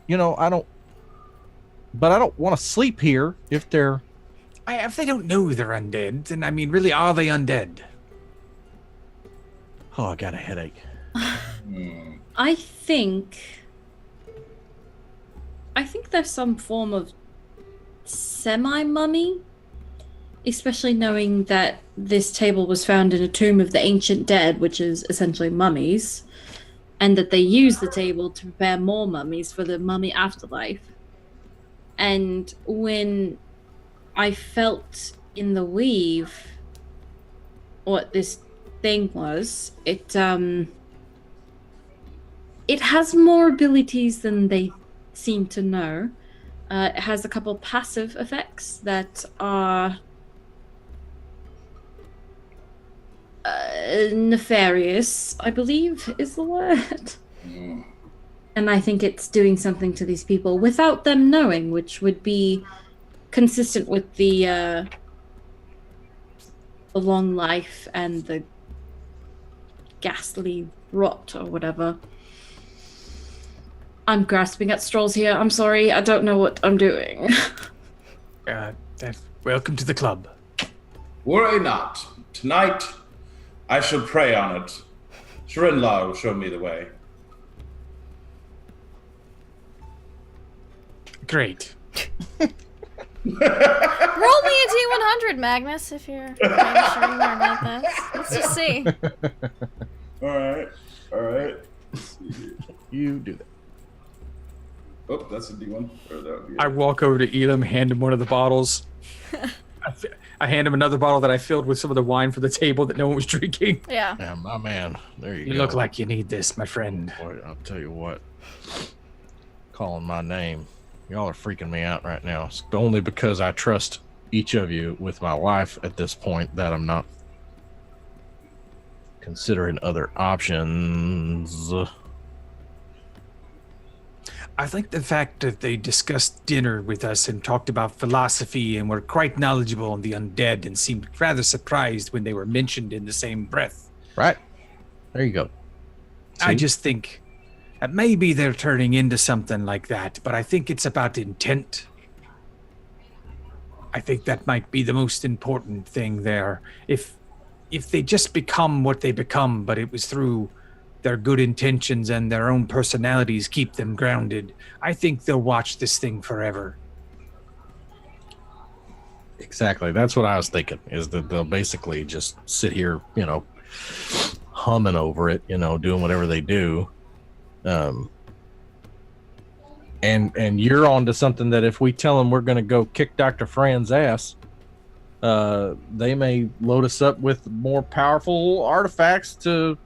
I don't want to sleep here if they're. If they don't know they're undead, then I mean, really, are they undead? Oh, I got a headache. I think there's some form of semi-mummy, especially knowing that this table was found in a tomb of the ancient dead, which is essentially mummies, and that they use the table to prepare more mummies for the mummy afterlife. And when I felt in the weave what this thing was, it has more abilities than they seem to know. It has a couple passive effects that are nefarious, I believe is the word. And I think it's doing something to these people without them knowing, which would be consistent with the long life and the ghastly rot or whatever. I'm grasping at straws here. I'm sorry. I don't know what I'm doing. Welcome to the club. Worry not. Tonight, I shall pray on it. Shirinla will show me the way. Great. Roll me a D100, Magnus, if you're not sure more about this. Let's just see. All right. You do that. Oh, that's a D1. Or that would be I walk over to Elam, hand him one of the bottles. I hand him another bottle that I filled with some of the wine for the table that no one was drinking. Yeah. Yeah, my man. There you go. You look like you need this, my friend. Boy, I'll tell you what. Calling my name. Y'all are freaking me out right now. It's only because I trust each of you with my life at this point that I'm not considering other options. I think the fact that they discussed dinner with us and talked about philosophy and were quite knowledgeable on the undead and seemed rather surprised when they were mentioned in the same breath. Right. There you go. I See? just think that maybe they're turning into something like that, but I think it's about intent. I think that might be the most important thing there. If they just become what they become, but it was through their good intentions and their own personalities keep them grounded. I think they'll watch this thing forever. Exactly. That's what I was thinking, is that they'll basically just sit here, humming over it, doing whatever they do. And you're on to something that if we tell them we're going to go kick Dr. Fran's ass, they may load us up with more powerful artifacts to,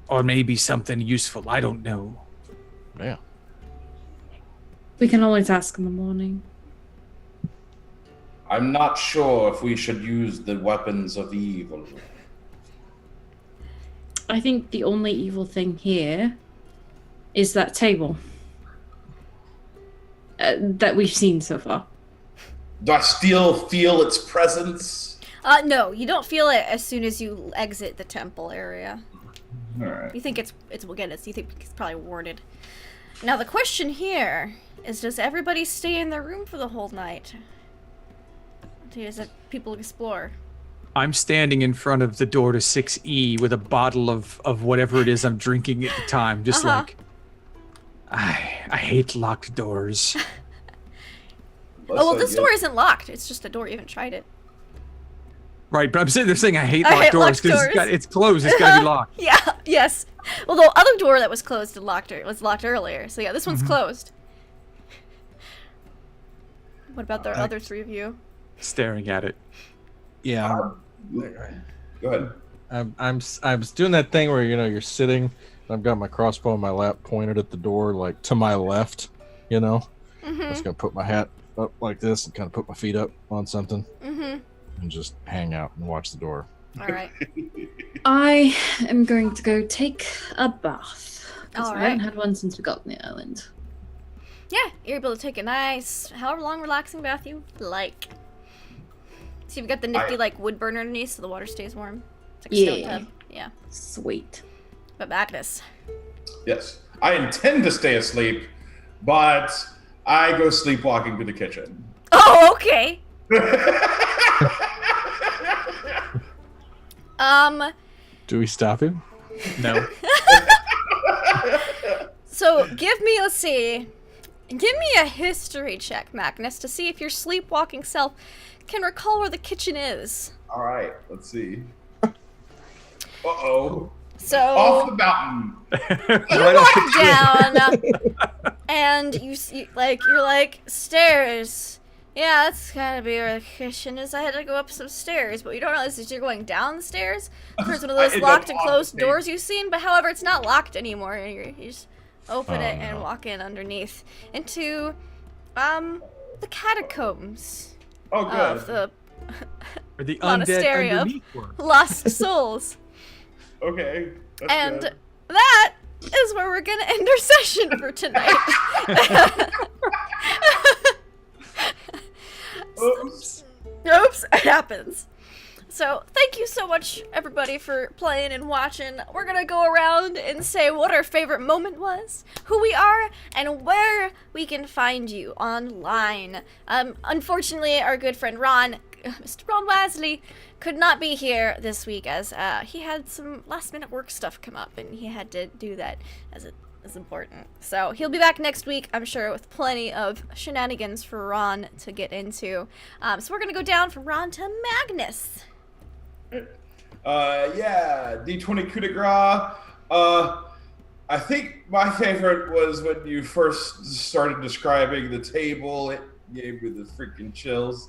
Or maybe something useful. I don't know. Yeah. We can always ask in the morning. I'm not sure if we should use the weapons of evil. I think the only evil thing here is that table that we've seen so far. Do I still feel its presence? No, you don't feel it as soon as you exit the temple area. All right. You think you think it's probably warded. Now the question here is, does everybody stay in their room for the whole night? Does people explore? I'm standing in front of the door to 6E with a bottle of whatever it is I'm drinking at the time. Just like, I hate locked doors. Oh, well, this door isn't locked. It's just a door. You haven't tried it. Right, but I'm sitting there saying I hate I locked hate doors because locked it's closed. It's got to be locked. Yeah, yes. Well, the other door that was closed and was locked earlier. So yeah, this one's closed. What about the other three of you? Staring at it. Yeah. Go ahead. I'm doing that thing where, you're sitting, and I've got my crossbow in my lap pointed at the door, like to my left, I'm just going to put my hat up like this and kind of put my feet up on something. And just hang out and watch the door. All right. I am going to go take a bath. Because All I haven't right. had one since we got on the island. Yeah, you're able to take a nice, however long relaxing bath you like. So you've got the nifty wood burner underneath, so the water stays warm. It's like a stone tub. Yeah. Sweet. But Magnus. Yes. I intend to stay asleep, but I go sleepwalking to the kitchen. Oh, okay. Do we stop him? No. So give me a history check, Magnus, to see if your sleepwalking self can recall where the kitchen is. All right. Let's see. Uh-oh. So Off the mountain. you walk down, and you see, you're like, stairs. Yeah, that's gotta be where the kitchen is. I had to go up some stairs, but you don't realize that you're going down the stairs towards one of those ended locked up and on the closed stairs. doors you've seen. But however, it's not locked anymore. You just open it and walk in underneath into the catacombs Oh, good. of the Or the Monastery undead of underneath were. lost souls. Okay. That's And good. that is where we're gonna end our session for tonight. Oops. Oops, it happens. So, thank you so much, everybody, for playing and watching. We're gonna go around and say what our favorite moment was, who we are, and where we can find you online. Unfortunately, our good friend Ron, Mr. Ron Wesley, could not be here this week as he had some last-minute work stuff come up, and he had to do that as it is important. So he'll be back next week, I'm sure, with plenty of shenanigans for Ron to get into. So we're gonna go down from Ron to Magnus. Yeah, D20 coup de grace. I think my favorite was when you first started describing the table. It gave me the freaking chills.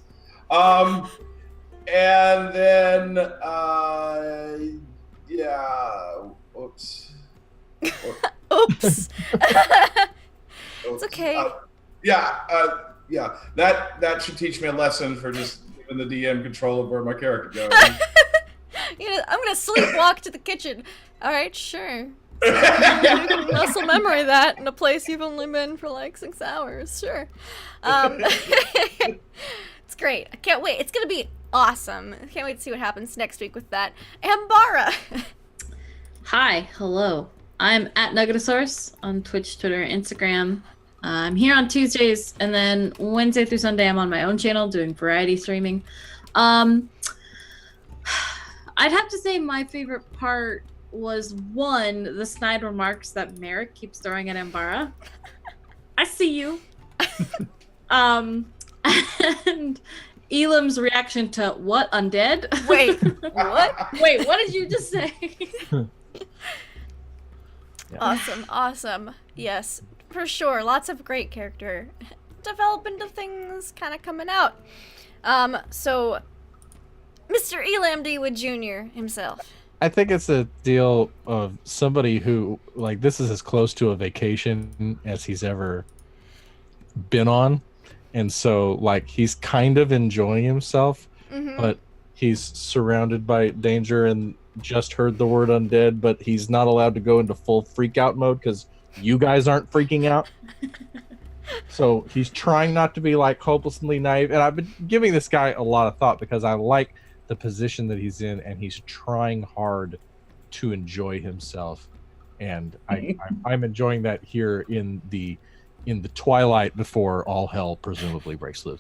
And then, yeah, oops. Oops. It's okay. Yeah. That should teach me a lesson for just giving the DM control of where my character goes. I'm gonna sleepwalk to the kitchen. Alright, sure. You can muscle memory that in a place you've only been for like 6 hours. Sure. It's great. I can't wait. It's gonna be awesome. I can't wait to see what happens next week with that. Ambara. Hi, hello. I'm at Nuggetosaurus on Twitch, Twitter, Instagram. I'm here on Tuesdays, and then Wednesday through Sunday I'm on my own channel doing variety streaming. I'd have to say my favorite part was one, the snide remarks that Merrick keeps throwing at Ambara. I see you. And Elam's reaction to what, undead? Wait, what? Wait, what did you just say? Awesome. Yes, for sure. Lots of great character development of things kind of coming out. So, Mr. Elam Dewood Jr. himself. I think it's a deal of somebody who, like, this is as close to a vacation as he's ever been on. And so, like, he's kind of enjoying himself, but he's surrounded by danger and just heard the word undead, but he's not allowed to go into full freak out mode because you guys aren't freaking out. So he's trying not to be, like, hopelessly naive. And I've been giving this guy a lot of thought because I like the position that he's in, and he's trying hard to enjoy himself. And I'm enjoying that here in the twilight before all hell presumably breaks loose.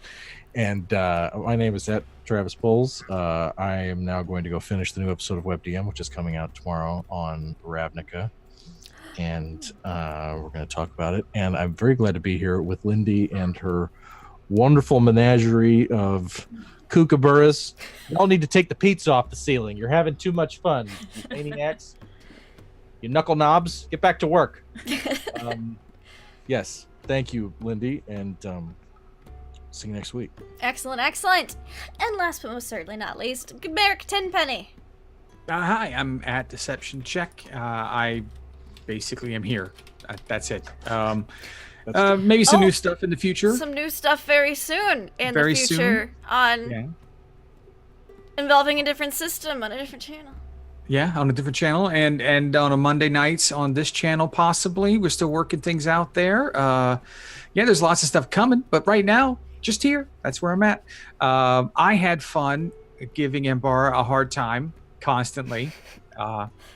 And my name is Travis Bowles. I am now going to go finish the new episode of WebDM, which is coming out tomorrow on Ravnica. And we're going to talk about it. And I'm very glad to be here with Lindy and her wonderful menagerie of kookaburras. Y'all need to take the pizza off the ceiling. You're having too much fun, you maniacs. You knuckle knobs, get back to work. Yes, thank you, Lindy, and see you next week. Excellent. And last but most certainly not least, Merrick Tenpenny. Hi, I'm at Deception Check. I basically am here. That's it. Maybe some new stuff in the future. Some new stuff very soon in Very the future involving a different system on a different channel. Yeah, on a different channel, and on a Monday nights on this channel possibly. We're still working things out there. There's lots of stuff coming, but right now, just here. That's where I'm at. I had fun giving Ambara a hard time constantly.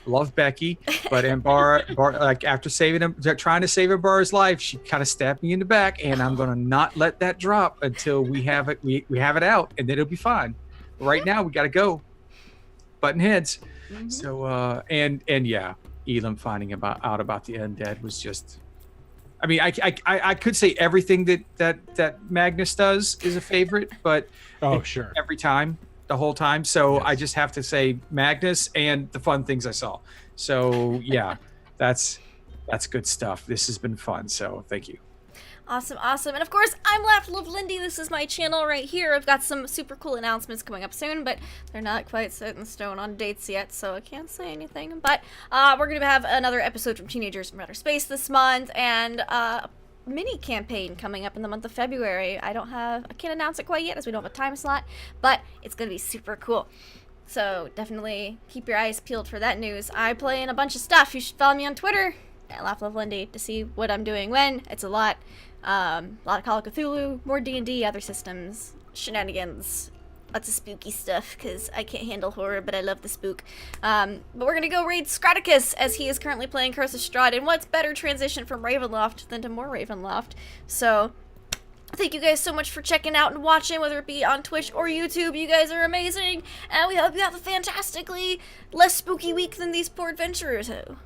Love Becky, but Ambara, like after trying to save Ambara's life, she kind of stabbed me in the back, and I'm gonna not let that drop until we have it. We have it out, and then it'll be fine. But right now, we gotta go. Button heads. So and yeah, Elam finding out about the undead was just. I mean, I could say everything that Magnus does is a favorite, but Sure, every time. The whole time, so yes. I just have to say Magnus and the fun things I saw. So yeah, that's good stuff. This has been fun, so thank you. Awesome. And of course, I'm Love Lindy. This is my channel right here. I've got some super cool announcements coming up soon, but they're not quite set in stone on dates yet, so I can't say anything. But we're going to have another episode from Teenagers from Outer Space this month, and mini campaign coming up in the month of February. I can't announce it quite yet as we don't have a time slot, but it's gonna be super cool. So definitely keep your eyes peeled for that news. I play in a bunch of stuff. You should follow me on Twitter at LaughLoveLindy to see what I'm doing when. It's a lot of Call of Cthulhu, more D&D, other systems, shenanigans, lots of spooky stuff, because I can't handle horror, but I love the spook. But we're going to go raid Scroticus, as he is currently playing Curse of Strahd, and what's better transition from Ravenloft than to more Ravenloft? So, thank you guys so much for checking out and watching, whether it be on Twitch or YouTube. You guys are amazing, and we hope you have a fantastically less spooky week than these poor adventurers have.